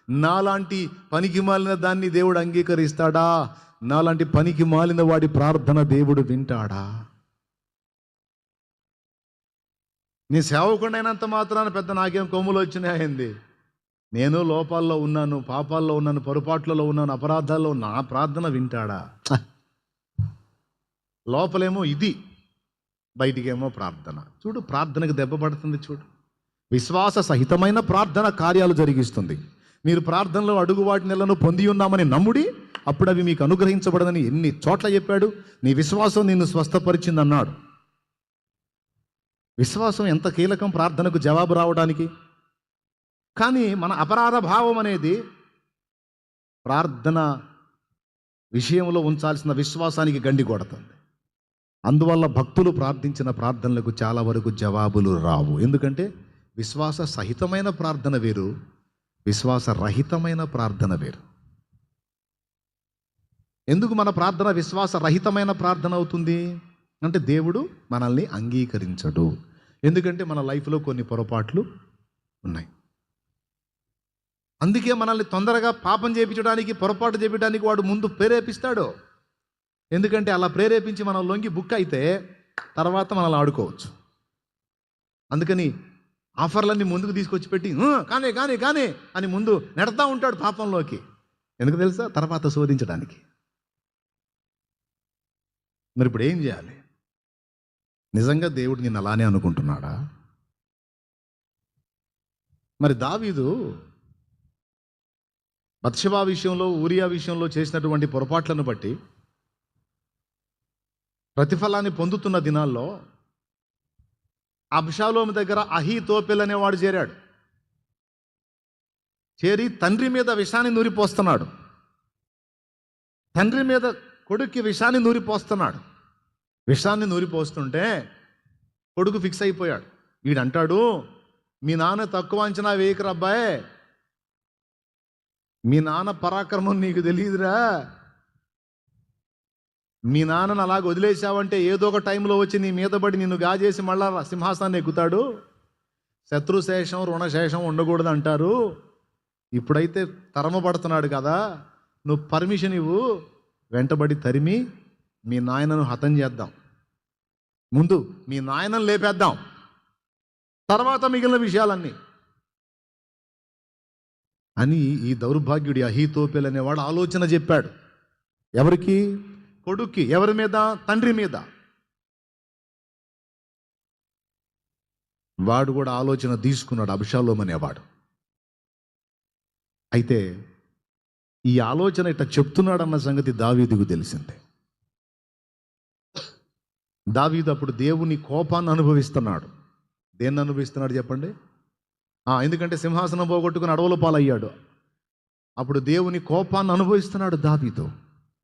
నాలాంటి పనికి మాలిన దాన్ని దేవుడు అంగీకరిస్తాడా? నాలాంటి పనికి మాలిన వాడి ప్రార్థన దేవుడు వింటాడా? నీ సేవకుండా అయినంత మాత్రాన పెద్ద నాకేం కొమ్ములు వచ్చినాయింది. నేను లోపాల్లో ఉన్నాను, పాపాల్లో ఉన్నాను, పొరపాట్లలో ఉన్నాను, అపరాధాల్లో నా ప్రార్థన వింటాడా? లోపలేమో ఇది, బయటికేమో ప్రార్థన. చూడు, ప్రార్థనకు దెబ్బ పడుతుంది. చూడు, విశ్వాస సహితమైన ప్రార్థన కార్యాలు జరిగిస్తుంది. మీరు ప్రార్థనలో అడుగు వాటి నెలను పొంది ఉన్నామని నమ్ముడి, అప్పుడు అవి మీకు అనుగ్రహించబడదని ఎన్ని చోట్ల చెప్పాడు. నీ విశ్వాసం నిన్ను స్వస్థపరిచింది అన్నాడు. విశ్వాసం ఎంత కీలకం ప్రార్థనకు జవాబు రావడానికి. కానీ మన అపరాధ భావం అనేది ప్రార్థన విషయంలో ఉంచాల్సిన విశ్వాసానికి గండి కొడుతుంది. అందువల్ల భక్తులు ప్రార్థించిన ప్రార్థనలకు చాలా వరకు జవాబులు రావు. ఎందుకంటే విశ్వాస సహితమైన ప్రార్థన వేరు, విశ్వాస రహితమైన ప్రార్థన వేరు. ఎందుకు మన ప్రార్థన విశ్వాస రహితమైన ప్రార్థన అవుతుంది అంటే, దేవుడు మనల్ని అంగీకరించడు. ఎందుకంటే మన లైఫ్లో కొన్ని పొరపాట్లు ఉన్నాయి. అందుకే మనల్ని తొందరగా పాపం చేయించడానికి, పొరపాటు చేయించడానికి వాడు ముందు ప్రేరేపిస్తాడు. ఎందుకంటే అలా ప్రేరేపించి మనం లొంగి బుక్ అయితే తర్వాత మనల్ని ఆడుకోవచ్చు. అందుకని ఆఫర్లన్నీ ముందుకు తీసుకొచ్చి పెట్టి కానీ కానీ కానీ అని ముందు నెడతా ఉంటాడు పాపంలోకి. ఎందుకు తెలుసా? తర్వాత శోధించడానికి. మరి ఇప్పుడు ఏం చేయాలి? నిజంగా దేవుడు నిన్ను అలానే అనుకుంటున్నాడా? మరి దావీదు బత్షెబా విషయంలో, ఊరియా విషయంలో చేసినటువంటి పొరపాట్లను బట్టి ప్రతిఫలాన్ని పొందుతున్న దినాల్లో అబ్షాలోము దగ్గర అహీతోపెల్ అనేవాడు చేరాడు. చేరి తండ్రి మీద విషాన్ని నూరిపోస్తున్నాడు. తండ్రి మీద కొడుక్కి విషాన్ని నూరిపోస్తున్నాడు. విషాన్ని నూరిపోస్తుంటే కొడుకు ఫిక్స్ అయిపోయాడు. వీడంటాడు, మీ నాన్న తక్కువ అంచనా వేయకరబ్బాయే, మీ నాన్న పరాక్రమం నీకు తెలియదురా. మీ నాన్నను అలాగ వదిలేసావంటే ఏదో ఒక టైంలో వచ్చి నీ మీద పడి నిన్ను గాజేసి మళ్ళా సింహాసనాన్ని ఎక్కుతాడు. శత్రుశేషం రుణశేషం ఉండకూడదు అంటారు. ఇప్పుడైతే తరమబడుతున్నాడు కదా, నువ్వు పర్మిషన్ ఇవ్వు, వెంటబడి తరిమి మీ నాయనను హతం చేద్దాం. ముందు మీ నాయనను లేపేద్దాం, తర్వాత మిగిలిన విషయాలన్నీ అని ఈ దౌర్భాగ్యుడి అహీతోపెల్ అనేవాడు ఆలోచన చెప్పాడు. ఎవరికి? కొడుక్కి. ఎవరి మీద? తండ్రి మీద. వాడు కూడా ఆలోచన తీసుకున్నాడు, అబ్షాలోము అనేవాడు. అయితే ఈ ఆలోచన ఇట్లా చెప్తున్నాడన్న సంగతి దావీదుకు తెలిసిందే. దావీదు అప్పుడు దేవుని కోపాన్ని అనుభవిస్తున్నాడు. దేన్ని అనుభవిస్తున్నాడు చెప్పండి? ఎందుకంటే సింహాసనం పోగొట్టుకుని అడవుల పాలయ్యాడు. అప్పుడు దేవుని కోపాన్ని అనుభవిస్తున్నాడు దావీదు.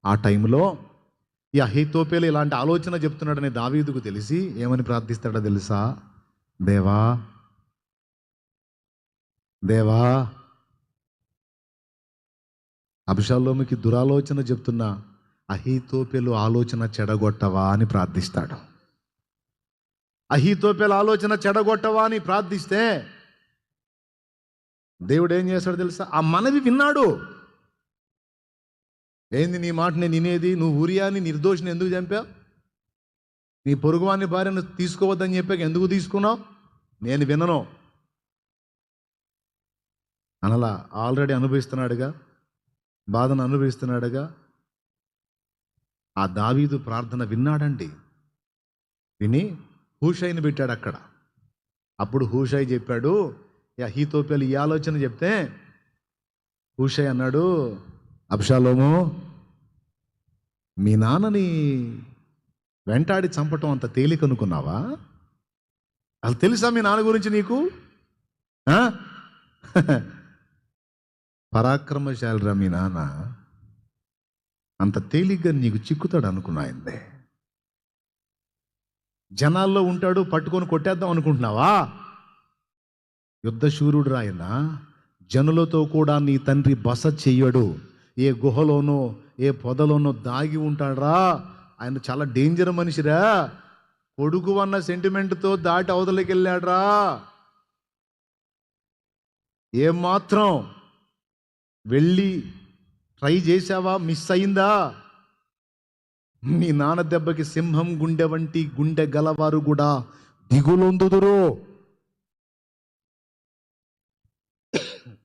ఆ టైంలో ఈ అహీతోపెలు ఇలాంటి ఆలోచన చెప్తున్నాడని దావీదుకు తెలిసి ఏమని ప్రార్థిస్తాడో తెలుసా? దేవా దేవా, అబ్షాలోముకి దురాలోచన చెప్తున్న అహీతోపెలు ఆలోచన చెడగొట్టవా అని ప్రార్థిస్తాడు. అహీతోపెలు ఆలోచన చెడగొట్టవా అని ప్రార్థిస్తే దేవుడు ఏం చేస్తాడో తెలుసా? ఆ మనవి విన్నాడు. ఏంది నీ మాట నేను వినేది? నువ్వు ఊరియాని నిర్దోషిని ఎందుకు చంపావు? నీ పొరుగువాని భార్యను తీసుకోవద్దని చెప్పాక ఎందుకు తీసుకున్నావు? నేను వినను అనలా. ఆల్రెడీ అనుభవిస్తున్నాడుగా, బాధను అనుభవిస్తున్నాడుగా. ఆ దావీదు ప్రార్థన విన్నాడండి. విని హూషైని పెట్టాడు అక్కడ. అప్పుడు హూషై చెప్పాడు, అహీతోపెలు ఈ ఆలోచన చెప్తే హూషై అన్నాడు, అబ్షాలోము, మీ నాన్నని వెంటాడి చంపటం అంత తేలిక అనుకున్నావా? అసలు తెలుసా మీ నాన్న గురించి నీకు? పరాక్రమశాలిరా మీ నాన్న, అంత తేలిగ్గా నీకు చిక్కుతాడు అనుకున్నాయిందే. జనాల్లో ఉంటాడు, పట్టుకొని కొట్టేద్దాం అనుకుంటున్నావా? యుద్ధశూరుడు రాయన, జనులతో కూడా నీ తండ్రి బస చెయ్యడు. ఏ గుహలోనో ఏ పొదలోనో దాగి ఉంటాడ్రా. ఆయన చాలా డేంజర్ మనిషిరా. కొడుకు అన్న సెంటిమెంట్తో దాటి అవతలకి వెళ్ళాడ్రా. ఏమాత్రం వెళ్ళి ట్రై చేసావా? మిస్ అయిందా? నీ నాన్న దెబ్బకి సింహం గుండె వంటి గుండె గలవారు కూడా దిగులొందుదురు.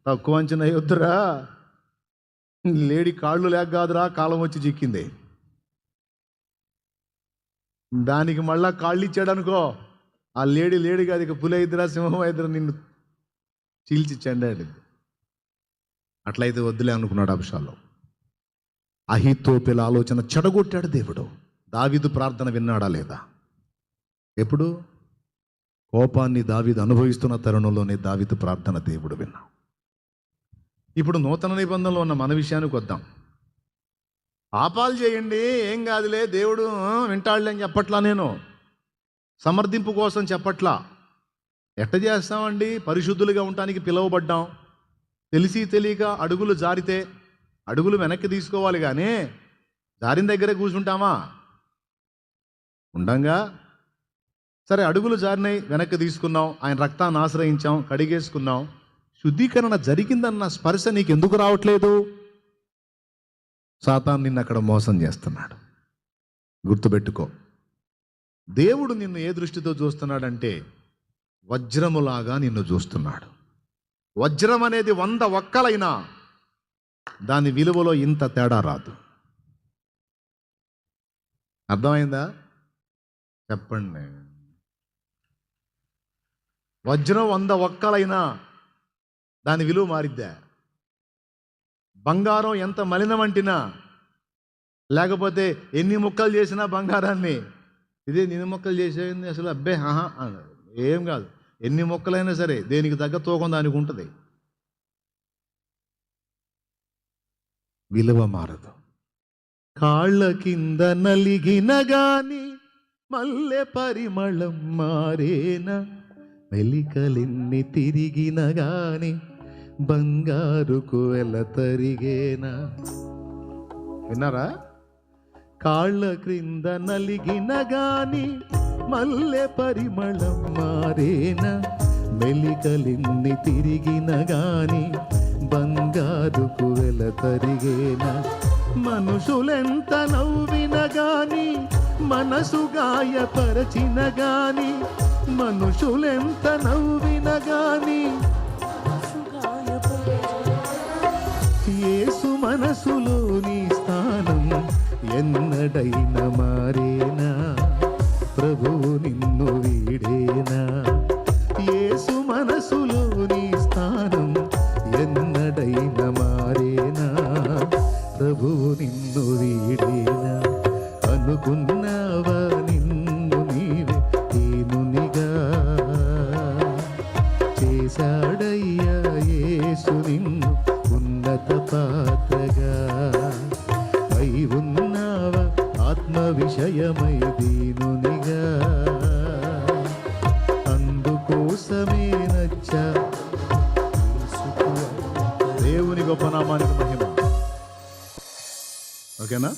తక్కువ అంచనా వద్దురా. లేడి కాళ్ళు లేక కాదురా కాలం వచ్చి చిక్కింది. దానికి మళ్ళా కాళ్ళు ఇచ్చాడు అనుకో, ఆ లేడి కాదు, ఇక పులి అయిద్దిరా సింహం అయిద్దిరా, నిన్ను చీల్చిచ్చండి. అట్లయితే వద్దులే అనుకున్నాడు అబ్షాలోము. అహీతోపెలు ఆలోచన చెడగొట్టాడు దేవుడు. దావీదు ప్రార్థన విన్నాడా లేదా? ఎప్పుడు? కోపాన్ని దావీదు అనుభవిస్తున్న తరుణంలోనే దావీదు ప్రార్థన దేవుడు విన్నాడు. ఇప్పుడు నూతన నిబంధనలో ఉన్న మన విషయానికి వద్దాం. పాపాలు చేయండి, ఏం కాదులే, దేవుడు వింటాడులే అని చెప్పట్లా. నేను సమర్థింపు కోసం చెప్పట్లా. ఎట్ట చేస్తామండి? పరిశుద్ధులుగా ఉండటానికి పిలువబడ్డాం. తెలిసి తెలియక అడుగులు జారితే అడుగులు వెనక్కి తీసుకోవాలి, కానీ జారిన దగ్గరే కూర్చుంటామా? ఉండంగా. సరే, అడుగులు జారినాయి, వెనక్కి తీసుకున్నాం, ఆయన రక్తాన్ని ఆశ్రయించాం, కడిగేసుకున్నాం, శుద్ధీకరణ జరిగిందన్న స్పర్శ నీకు ఎందుకు రావట్లేదు? సాతాను నిన్ను అక్కడ మోసం చేస్తున్నాడు. గుర్తుపెట్టుకో, దేవుడు నిన్ను ఏ దృష్టితో చూస్తున్నాడంటే వజ్రములాగా నిన్ను చూస్తున్నాడు. వజ్రం అనేది 100 ఒక్కలైనా దాని విలువలో ఇంత తేడా రాదు. అర్థమైందా? చెప్పండి. వజ్రం 100 ఒక్కలైనా దాని విలువ మారిద్దా? బంగారం ఎంత మలినమంటినా, లేకపోతే ఎన్ని ముక్కలు చేసినా బంగారాన్ని, ఇదే ఎన్ని ముక్కలు చేసేది అసలు, అబ్బే ఏం కాదు, ఎన్ని మొక్కలైనా సరే దేనికి తగ్గ తూకం దానికి ఉంటుంది. విలువ మారదు. కాళ్ళ కింద నలిగిన గాని మల్లె పరిమళం మారేన, మెలికలెన్ని తిరిగిన గాని బంగారు కువెల తరిగేనా. విన్నారా? కాళ్ళ క్రింద నలిగిన గాని మల్లె పరిమళం మారేనా. మెలికలిన్ని తిరిగిన గాని బంగారు కువెల తరిగేనా. మనుషులెంత నవ్విన గాని మనసు గాయపరచిన గాని, మనుషులెంత నవ్విన గాని యేసు మనసులోని స్థానం ఎన్నడైన మారేనా. ప్రభువు నిన్ను వీడేనా. యేసు మనసులోని స్థానం ఎన్నడైన మారేనా. ప్రభువు నిన్ను వీడేనా. అనుకున్నావా నిన్ను నీవే దీనునిగా, చేశాడయ్యా యేసు నిన్ను ఉన్నత పాత్రగా. అయి ఉన్నావా ఆత్మ విషయమై దీనునిగా, అందుకోసమే నచ్చా. దేవుని గొప్ప నామానికి మహిమ. ఓకేనా?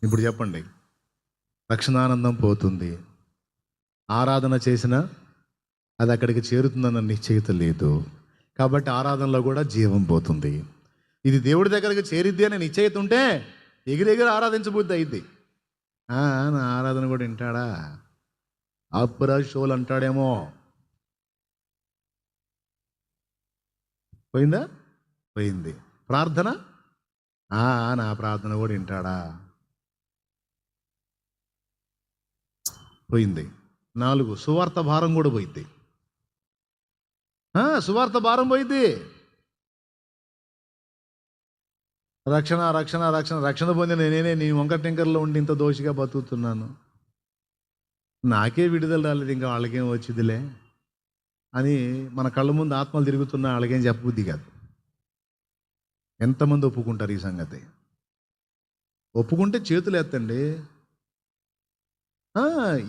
ఇప్పుడు చెప్పండి, రక్షణానందం పోతుంది, ఆరాధన చేసినా అది అక్కడికి చేరుతుందన్న నిశ్చయిత లేదు. కాబట్టి ఆరాధనలో కూడా జీవం పోతుంది. ఇది దేవుడి దగ్గరికి చేరిద్ది అని నిశ్చయిత ఉంటే ఎగిరెగిరి ఆరాధించబుద్ధి అయింది. నా ఆరాధన కూడా వింటాడా, అప్పురా షోలు అంటాడేమో. పోయిందా? పోయింది. ప్రార్థన, నా ప్రార్థన కూడా వింటాడా, పోయింది. 4, సువార్త భారం కూడా పోయింది. సువార్త భారం పోయింది. రక్షణ రక్షణ రక్షణ రక్షణ పొందిన నేనే నీ వంక టింకర్లో ఉండి ఇంత దోషిగా బతుకుతున్నాను, నాకే విడుదల రాలేదు, ఇంకా వాళ్ళకేం వచ్చిందిలే అని మన కళ్ళ ముందు ఆత్మలు తిరుగుతున్నా వాళ్ళకేం చెప్పబుద్ధి కాదు. ఎంతమంది ఒప్పుకుంటారు ఈ సంగతి? ఒప్పుకుంటే చేతులు ఎత్తండి.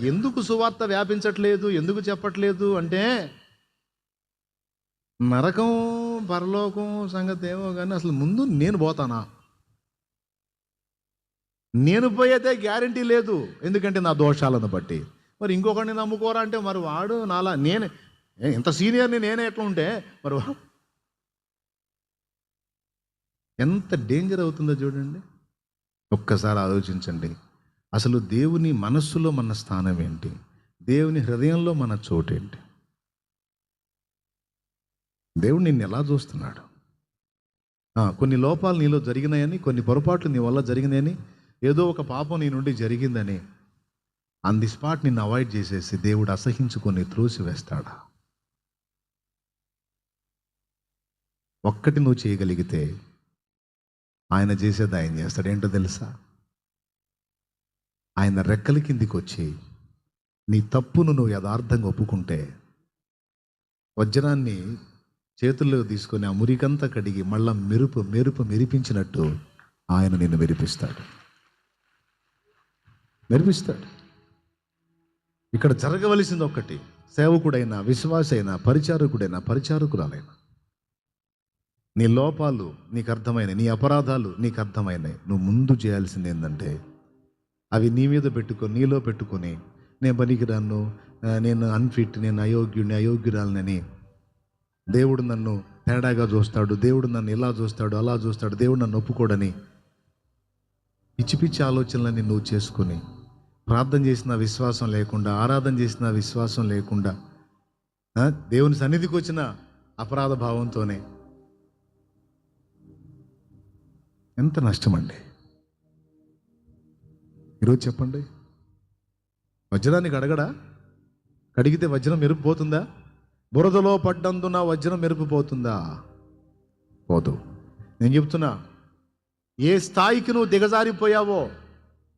ఎందుకు సువార్త వ్యాపించట్లేదు, ఎందుకు చెప్పట్లేదు అంటే నరకం పరలోకం సంగతి ఏమో కానీ అసలు ముందు నేను పోతానా? నేను పోయేదే గ్యారంటీ లేదు, ఎందుకంటే నా దోషాలను బట్టి. మరి ఇంకొకరిని నమ్ముకోరా అంటే మరి వాడు నాలా, నేను ఇంత సీనియర్ని నేనే ఎట్లా ఉంటే మరి ఎంత డేంజర్ అవుతుందో చూడండి. ఒక్కసారి ఆలోచించండి. అసలు దేవుని మనస్సులో మన స్థానం ఏంటి, దేవుని హృదయంలో మన చోటేంటి, దేవుడు నిన్ను ఎలా చూస్తున్నాడు? కొన్ని లోపాలు నీలో జరిగినాయని, కొన్ని పొరపాట్లు నీ వల్ల జరిగినాయని, ఏదో ఒక పాపం నీ నుండి జరిగిందని ఆన్ ది స్పాట్ నిన్ను అవాయిడ్ చేసేసి దేవుడు అసహించుకొని త్రోసి వేస్తాడా? ఒక్కటి నువ్వు చేయగలిగితే ఆయన చేసేది ఆయన చేస్తాడు. ఏంటో తెలుసా? ఆయన రెక్కల కిందికి వచ్చి నీ తప్పును నువ్వు యథార్థంగా ఒప్పుకుంటే వజ్రాన్ని చేతుల్లో తీసుకొని ఆ మురికంతా కడిగి మళ్ళా మెరిపించినట్టు ఆయన నిన్ను మెరిపిస్తాడు. ఇక్కడ జరగవలసింది ఒక్కటి, సేవకుడైనా విశ్వాసైనా పరిచారకుడైనా పరిచారకురాలైనా నీ లోపాలు నీకు అర్థమైనాయి, నీ అపరాధాలు నీకు అర్థమైనాయి. నువ్వు ముందు చేయాల్సింది ఏంటంటే అవి నీ మీద పెట్టుకొని, నీలో పెట్టుకొని నేను పనికిరాను, నేను అన్ఫిట్, నేను అయోగ్యుడిని అయోగ్యురాలనని దేవుడు నన్ను తేడాగా చూస్తాడు, దేవుడు నన్ను ఇలా చూస్తాడు అలా చూస్తాడు, దేవుడు నన్ను ఒప్పుకోడని పిచ్చి పిచ్చి ఆలోచనలన్నీ నువ్వు చేసుకొని ప్రార్థన చేసిన విశ్వాసం లేకుండా, ఆరాధన చేసిన విశ్వాసం లేకుండా, దేవుని సన్నిధికి వచ్చిన అపరాధ భావంతోనే ఎంత నష్టం అండి. ఈరోజు చెప్పండి, వజ్రాన్ని కడగడా? కడిగితే వజ్రం మెరుపుపోతుందా? బురదలో పడ్డందున వజ్రం మెరుపుపోతుందా? పోదు. నేను చెప్తున్నా, ఏ స్థాయికి నువ్వు దిగజారిపోయావో,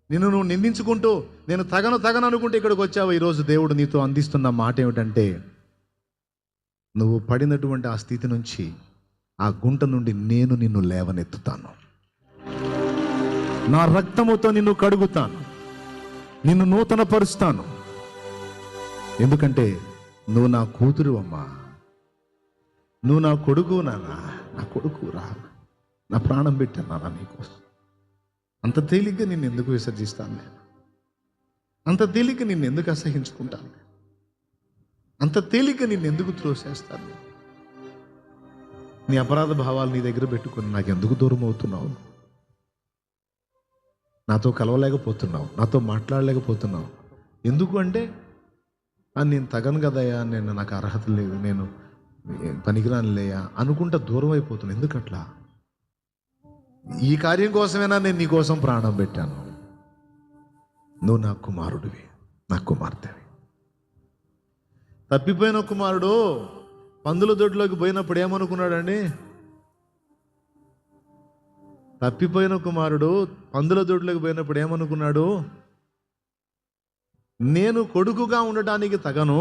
నిన్ను నువ్వు నిందించుకుంటూ నేను తగను అనుకుంటే ఇక్కడికి వచ్చావో, ఈరోజు దేవుడు నీతో అందిస్తున్న మాట ఏమిటంటే, నువ్వు పడినటువంటి ఆ స్థితి నుంచి, ఆ గుంట నుండి నేను నిన్ను లేవనెత్తుతాను, నా రక్తముతో నిన్ను కడుగుతాను, నిన్ను నువ్వు నా కొడుకు నాన్న, నా కొడుకు రా, నా ప్రాణం పెట్టాను నాన్న నీకోసం. అంత తేలిగ్గా నిన్ను ఎందుకు విసర్జిస్తాను నేను? అంత తేలిగ్గా నిన్ను ఎందుకు అసహించుకుంటాను నేను? అంత తేలిగ్గా నిన్ను ఎందుకు త్రోసేస్తాను? నీ అపరాధ భావాలు నీ దగ్గర పెట్టుకొని నాకు ఎందుకు దూరం అవుతున్నావు? నాతో కలవలేకపోతున్నావు, నాతో మాట్లాడలేకపోతున్నావు. ఎందుకు అంటే నేను తగను కదయ్యా, నాకు అర్హత లేదు, నేను పనికిరానిలేయా అనుకుంటా దూరం అయిపోతున్నాను. ఎందుకట్లా? ఈ కార్యం కోసమేనా నేను నీ కోసం ప్రాణం పెట్టాను. నువ్వు నా కుమారుడివి, నా కుమార్తెవి. తప్పిపోయిన కుమారుడు పందుల దొడ్లోకి పోయినప్పుడు ఏమనుకున్నాడండి? తప్పిపోయిన కుమారుడు పందుల దొడ్లోకి పోయినప్పుడు ఏమనుకున్నాడు? నేను కొడుకుగా ఉండటానికి తగను,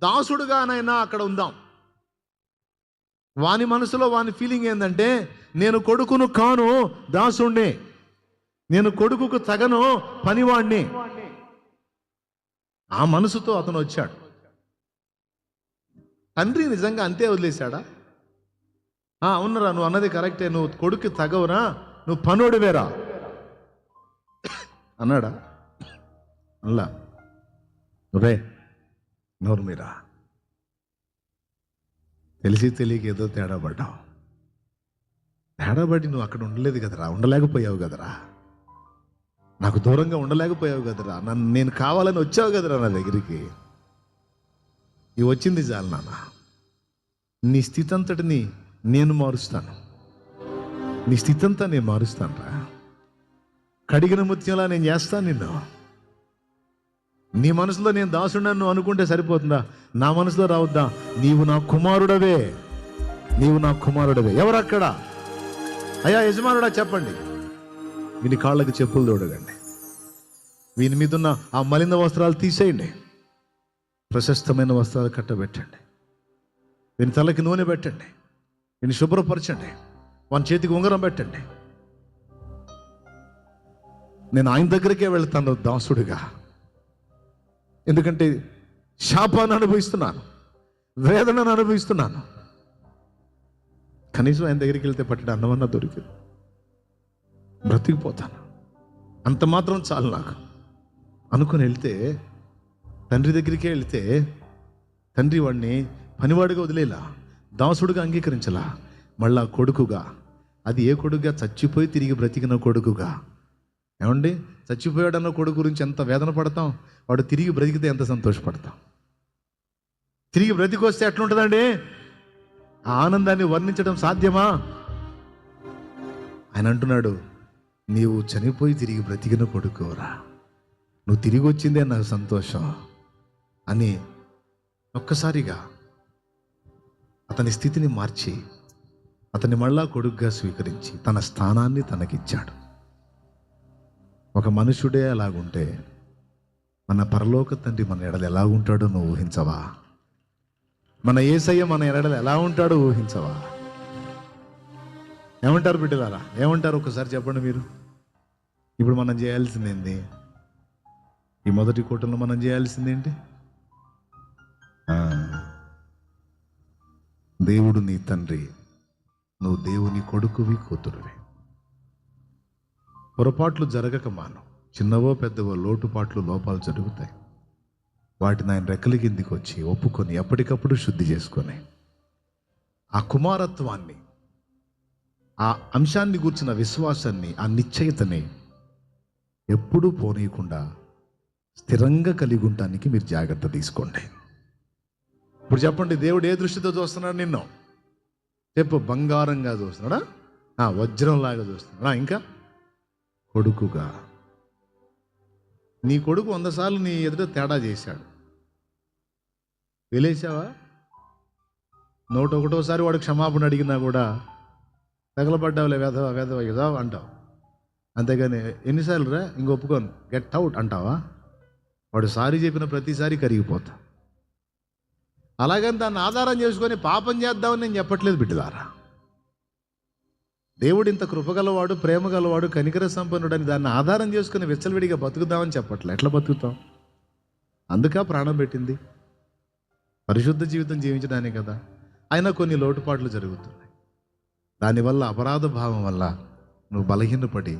దాసుడుగానైనా అక్కడ ఉందాం. వాని మనసులో వాని ఫీలింగ్ ఏంటంటే, నేను కొడుకును కాను, దాసుణ్ణి. నేను కొడుకుకు తగను, పనివాణ్ణి. ఆ మనసుతో అతను వచ్చాడు. తండ్రి నిజంగా అంతే వదిలేశాడా? అవునరా, నువ్వు అన్నది కరెక్టే, నువ్వు కొడుకు తగవురా, నువ్వు పనోడివేరా అన్నాడా? అల్లా, రే నోరు మీరా, తెలిసి తెలియక ఏదో తేడా పడ్డావు. తేడా పడి నువ్వు అక్కడ ఉండలేదు కదరా, ఉండలేకపోయావు కదరా, నాకు దూరంగా ఉండలేకపోయావు కదరా, నేను కావాలని వచ్చావు కదరా నా దగ్గరికి. ఇవి వచ్చింది చాలు నాన్న. నీ స్థితి అంతటిని నేను మారుస్తాను. నీ స్థితి అంతా నేను మారుస్తాను రా. కడిగిన ముత్యంలా నేను చేస్తాను నిన్ను. నీ మనసులో నేను దాసుడను నువ్వు అనుకుంటే సరిపోతుందా? నా మనసులో రావద్దా? నీవు నా కుమారుడవే, నీవు నా కుమారుడవే. ఎవరక్కడ? అయ్యా యజమానుడా చెప్పండి. వీని కాళ్ళకి చెప్పులు తోడగండి, వీని మీద ఉన్న ఆ మలిన వస్త్రాలు తీసేయండి, ప్రశస్తమైన వస్త్రాలు కట్టబెట్టండి, వీని తలకి నూనె పెట్టండి, వీని శుభ్రపరచండి, వాని చేతికి ఉంగరం పెట్టండి. నేను ఆయన దగ్గరికే వెళ్తాను దాసుడిగా. ఎందుకంటే శాపాన్ని అనుభవిస్తున్నాను, వేదనను అనుభవిస్తున్నాను. కనీసం ఆయన దగ్గరికి వెళ్తే పట్టడం అన్నమన్నా దొరికింది, బ్రతికిపోతాను, అంత మాత్రం చాలు నాకు అనుకుని వెళ్తే, తండ్రి దగ్గరికే వెళ్తే తండ్రి వాడిని పనివాడిగా వదిలేలా, దాసుడుగా అంగీకరించలా, మళ్ళా కొడుకుగా. అది ఏ కొడుకుగా? చచ్చిపోయి తిరిగి బ్రతికిన కొడుకుగా. ఏమండి, చచ్చిపోయాడన్న కొడుకు గురించి ఎంత వేదన పడతాం, వాడు తిరిగి బ్రతికితే ఎంత సంతోషపడతాం. తిరిగి బ్రతికొస్తే ఎట్లుంటుందండి? ఆ ఆనందాన్ని వర్ణించడం సాధ్యమా? ఆయన అంటున్నాడు, నీవు చనిపోయి తిరిగి బ్రతికిన కొడుకురా, నువ్వు తిరిగి వచ్చిందే నాకు సంతోషం అని ఒక్కసారిగా అతని స్థితిని మార్చి అతన్ని మళ్ళా కొడుకుగా స్వీకరించి తన స్థానాన్ని తనకిచ్చాడు. ఒక మనుషుడే అలాగుంటే మన పరలోక తండ్రి మన ఎడల ఎలా ఉంటాడో నువ్వు ఊహించవా? మన యేసయ్య మన ఎడల ఎలా ఉంటాడో ఊహించవా? ఏమంటారు బిడ్డలారా? ఏమంటారు? ఒకసారి చెప్పండి మీరు. ఇప్పుడు మనం చేయాల్సిందేంటి? ఈ మొదటి కూటంలో మనం చేయాల్సిందేంటి? దేవుడు నీ తండ్రి, నువ్వు దేవుని కొడుకువి, కూతురువి. పొరపాట్లు జరగక మాను. చిన్నవో పెద్దవో లోటుపాట్లు, లోపాలు జరుగుతాయి. వాటిని ఆయన రెక్కల కిందికి వచ్చి ఒప్పుకొని ఎప్పటికప్పుడు శుద్ధి చేసుకొని ఆ కుమారత్వాన్ని, ఆ అంశాన్ని గూర్చిన విశ్వాసాన్ని, ఆ నిశ్చయితని ఎప్పుడూ పోనీయకుండా స్థిరంగా కలిగి ఉండటానికి మీరు జాగ్రత్త తీసుకోండి. ఇప్పుడు చెప్పండి, దేవుడు ఏ దృష్టితో చూస్తున్నాడు నిన్ను? చెప్పు. బంగారంగా చూస్తున్నాడా? వజ్రంలాగా చూస్తున్నాడా? ఇంకా కొడుకుగా. నీ కొడుకు 100 సార్లు నీ ఎదుట తేడా చేశాడు, వెలేసావా? 101సారి వాడు క్షమాపణ అడిగినా కూడా తగలబడ్డావులే, వేధవా వేధవా కదా అంటావు. అంతేగాని ఎన్నిసార్లు రా ఇంక ఒప్పుకోను, గెట్ అవుట్ అంటావా? వాడు సారీ చెప్పిన ప్రతిసారి కరిగిపోతా. అలాగని దాన్ని ఆధారం చేసుకొని పాపం చేద్దామని నేను చెప్పట్లేదు బిడ్డలారా. దేవుడు ఇంత కృపగలవాడు, ప్రేమ గలవాడు, కనికర సంపన్నుడు అని దాన్ని ఆధారం చేసుకుని విచ్చలవిడిగా బతుకుదామని చెప్పట్లే. ఎట్లా బతుకుతాం? అందుక ప్రాణం పెట్టింది. పరిశుద్ధ జీవితం జీవించడానే కదా. అయినా కొన్ని లోటుపాట్లు జరుగుతున్నాయి. దానివల్ల అపరాధ భావం వల్ల నువ్వు బలహీనపడి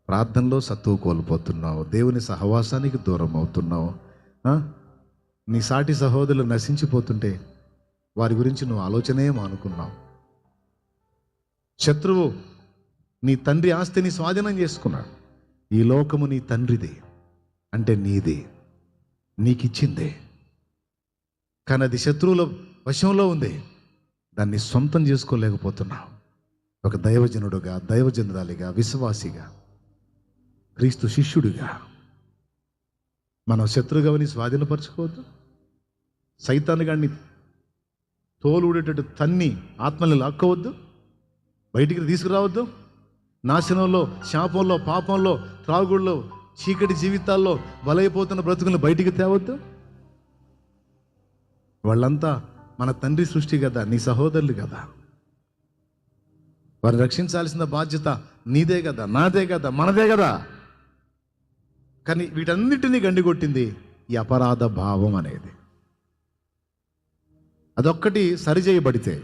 ప్రార్థనలో సత్తువు కోల్పోతున్నావు, దేవుని సహవాసానికి దూరం అవుతున్నావు. నీ సాటి సహోదరులు నశించిపోతుంటే వారి గురించి నువ్వు ఆలోచనే మానుకున్నావు. శత్రువు నీ తండ్రి ఆస్తిని స్వాధీనం చేసుకున్నాడు. ఈ లోకము నీ తండ్రిది, అంటే నీది, నీకిచ్చిందే, కానీ అది శత్రువుల వశంలో ఉంది. దాన్ని సొంతం చేసుకోలేకపోతున్నావు. ఒక దైవజనుడుగా, దైవజనురాలిగా, విశ్వాసిగా, క్రీస్తు శిష్యుడిగా మనం శత్రుగవని స్వాధీనపరచుకోవద్దు. సైతాను గాడిని తోలుడేటట్టు తన్ని ఆత్మల్ని లాక్కోవద్దు, బయటికి తీసుకురావద్దు. నాశనంలో, శాపంలో, పాపంలో, త్రాగుల్లో, చీకటి జీవితాల్లో బలైపోతున్న బ్రతుకులను బయటికి తేవద్దు. వాళ్ళంతా మన తండ్రి సృష్టి కదా, నీ సహోదరులు కదా. వారిని రక్షించాల్సిన బాధ్యత నీదే కదా, నాదే కదా, మనదే కదా. కానీ వీటన్నిటినీ గండికొట్టింది ఈ అపరాధ భావం అనేది. అదొక్కటి సరిచేయబడితే,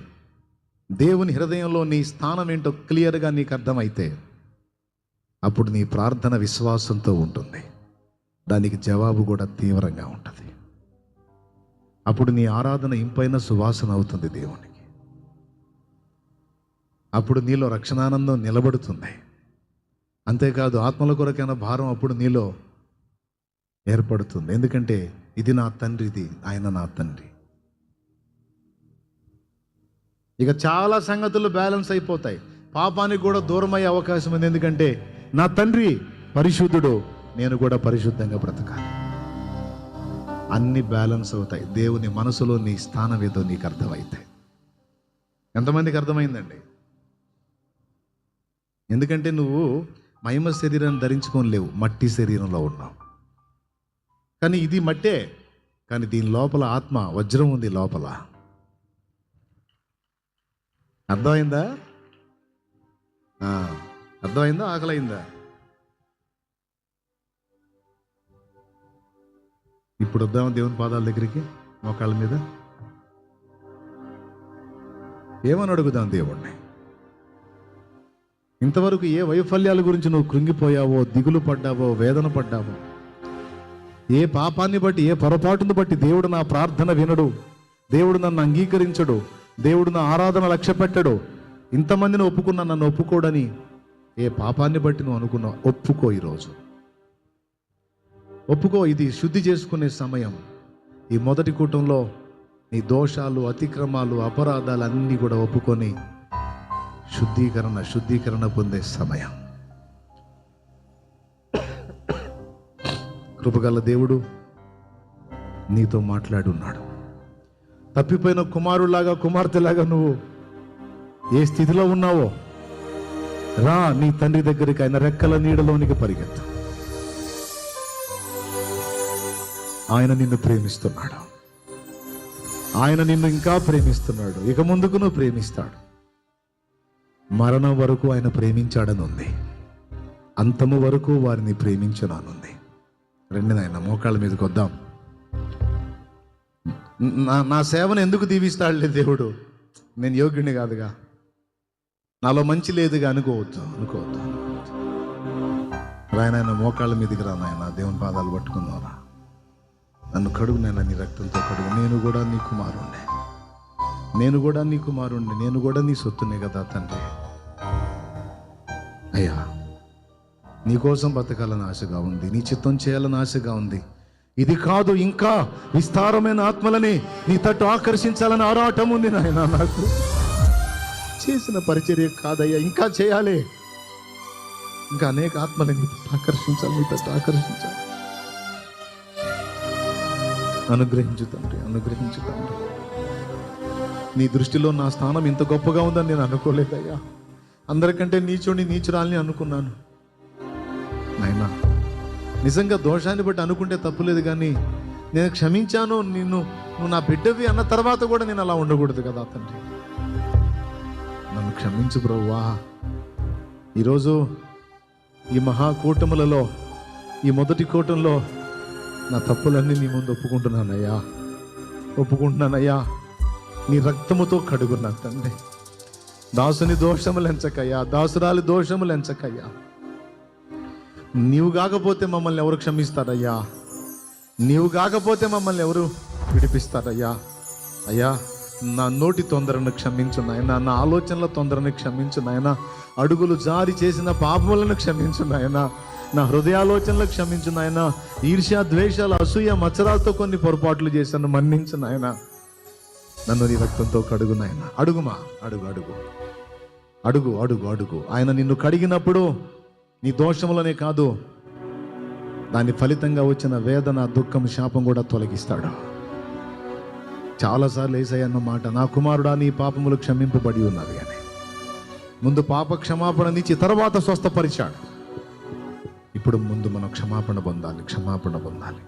దేవుని హృదయంలో నీ స్థానం ఏంటో క్లియర్గా నీకు అర్థమైతే, అప్పుడు నీ ప్రార్థన విశ్వాసంతో ఉంటుంది. దానికి జవాబు కూడా తీవ్రంగా ఉంటుంది. అప్పుడు నీ ఆరాధన ఇంపైన సువాసన అవుతుంది దేవునికి. అప్పుడు నీలో రక్షణానందం నిలబడుతుంది. అంతేకాదు, ఆత్మల కొరకైన భారం అప్పుడు నీలో ఏర్పడుతుంది. ఎందుకంటే ఇది నా తండ్రిది, ఆయన నా తండ్రి. ఇక చాలా సంగతులు బ్యాలెన్స్ అయిపోతాయి. పాపానికి కూడా దూరం అయ్యే అవకాశం ఉంది. ఎందుకంటే నా తండ్రి పరిశుద్ధుడు, నేను కూడా పరిశుద్ధంగా బ్రతకాలి. అన్ని బ్యాలెన్స్ అవుతాయి. దేవుని మనసులో నీ స్థానం ఏదో నీకు అర్థమైతే. ఎంతమందికి అర్థమైందండి? ఎందుకంటే నువ్వు మహిమ శరీరాన్ని ధరించుకొని లేవు, మట్టి శరీరంలో ఉన్నావు. కానీ ఇది మట్టే, కానీ దీని లోపల ఆత్మ వజ్రం ఉంది లోపల. అర్థమైందా? అర్థమైందా? ఆకలైందా? ఇప్పుడు వద్దామా దేవుని పాదాల దగ్గరికి, మోకాళ్ళ మీద ఏమని అడుగుదాం దేవుణ్ణి? ఇంతవరకు ఏ వైఫల్యాల గురించి నువ్వు కృంగిపోయావో, దిగులు పడ్డావో, వేదన పడ్డావో, ఏ పాపాన్ని బట్టి, ఏ పొరపాటును బట్టి దేవుడు నా ప్రార్థన వినడు, దేవుడు నన్ను అంగీకరించడు, దేవుడు నా ఆరాధన లక్ష్య పెట్టడు, ఇంతమందిని ఒప్పుకున్నా నన్ను ఒప్పుకోడని ఏ పాపాన్ని బట్టి నువ్వు అనుకున్నావు, ఒప్పుకో. ఈరోజు ఒప్పుకో. ఇది శుద్ధి చేసుకునే సమయం. ఈ మొదటి కూటంలో నీ దోషాలు, అతిక్రమాలు, అపరాధాలు అన్నీ కూడా ఒప్పుకొని శుద్ధీకరణ పొందే సమయం. కృపగల దేవుడు నీతో మాట్లాడున్నాడు. తప్పిపోయిన కుమారులాగా, కుమార్తెలాగా నువ్వు ఏ స్థితిలో ఉన్నావో రా, నీ తండ్రి దగ్గరికి, ఆయన రెక్కల నీడలోనికి పరిగెత్తు. ఆయన నిన్ను ప్రేమిస్తున్నాడు. ఆయన నిన్ను ఇంకా ప్రేమిస్తున్నాడు. ఇక ముందుకు నువ్వు ప్రేమిస్తాడు. మరణం వరకు ఆయన ప్రేమించాడని ఉంది, అంతము వరకు వారిని ప్రేమించనానుంది. రండి నాయన, మోకాళ్ళ మీదకి వద్దాం. నా సేవను ఎందుకు దీవిస్తాడులే దేవుడు, నేను యోగ్యుని కాదుగా, నాలో మంచి లేదుగా అనుకోవద్దు. రాయనాయన, మోకాళ్ళ మీదకి రా నాయన, దేవుని పాదాలు పట్టుకున్నారా. నన్ను కడుగు నాయన, నీ రక్తంతో కడుగు. నేను కూడా నీ కుమారుణ్ణి, నేను కూడా నీ సొత్తునే కదా తండ్రి. అయ్యా, నీకోసం బతకాలని ఆశగా ఉంది, నీ చిత్తం చేయాలని ఆశగా ఉంది. ఇది కాదు, ఇంకా విస్తారమైన ఆత్మలని నీ తట్టు ఆకర్షించాలని ఆరాటం ఉంది నాయన. నాకు చేసిన పరిచర్య కాదయ్యా, ఇంకా చేయాలి. ఇంకా అనేక ఆత్మలని నీ తట్టు ఆకర్షించాలి. అనుగ్రహించు తండ్రి. నీ దృష్టిలో నా స్థానం ఇంత గొప్పగా ఉందని నేను అనుకోలేదయ్యా. అందరికంటే నీచురాల్ని అనుకున్నాను నాయనా. నిజంగా దోషాన్ని బట్టి అనుకుంటే తప్పులేదు, కానీ నేను క్షమించాను, నువ్వు నా బిడ్డవి అన్న తర్వాత కూడా నేను అలా ఉండకూడదు కదా తండ్రి. నన్ను క్షమించు ప్రభువా. ఈరోజు ఈ మహాకూటములలో, ఈ మొదటి కూటంలో నా తప్పులన్నీ నీ ముందు ఒప్పుకుంటున్నానయ్యా. నీ రక్తముతో కడుగున్నా తండ్రి. దాసుని దోషములు ఎంచకయ్యా, దాసురాలి దోషములు ఎంచకయ్యా. నీవు కాకపోతే మమ్మల్ని ఎవరు క్షమిస్తారయ్యా? నీవు కాకపోతే మమ్మల్ని ఎవరు విడిపిస్తారయ్యా? అయ్యా, నా నోటి తొందరను క్షమించు నాయన, నా ఆలోచనల తొందరని క్షమించు నాయన, అడుగులు జారి చేసిన పాపములను క్షమించు నాయన, నా హృదయాలోచనలు క్షమించు నాయన, ఈర్ష్య ద్వేషాలు అసూయ మచ్చరాలతో కొన్ని పొరపాట్లు చేశాను, మన్నించు నాయన. నన్ను నీ రక్తంతో కడుగు నాయన. అడుగుమా, అడుగు అడుగు అడుగు అడుగు అడుగు. ఆయన నిన్ను కడిగినప్పుడు నీ దోషములనే కాదు, దాని ఫలితంగా వచ్చిన వేదన, దుఃఖం, శాపం కూడా తొలగిస్తాడు. చాలాసార్లు యేసయ్య అన్న మాట, నా కుమారుడా నీ పాపములు క్షమింపబడి ఉన్నవి అని. ముందు పాప క్షమాపణనిచ్చి తర్వాత స్వస్థపరిచాడు. ఇప్పుడు ముందు మనం క్షమాపణ పొందాలి, క్షమాపణ పొందాలి.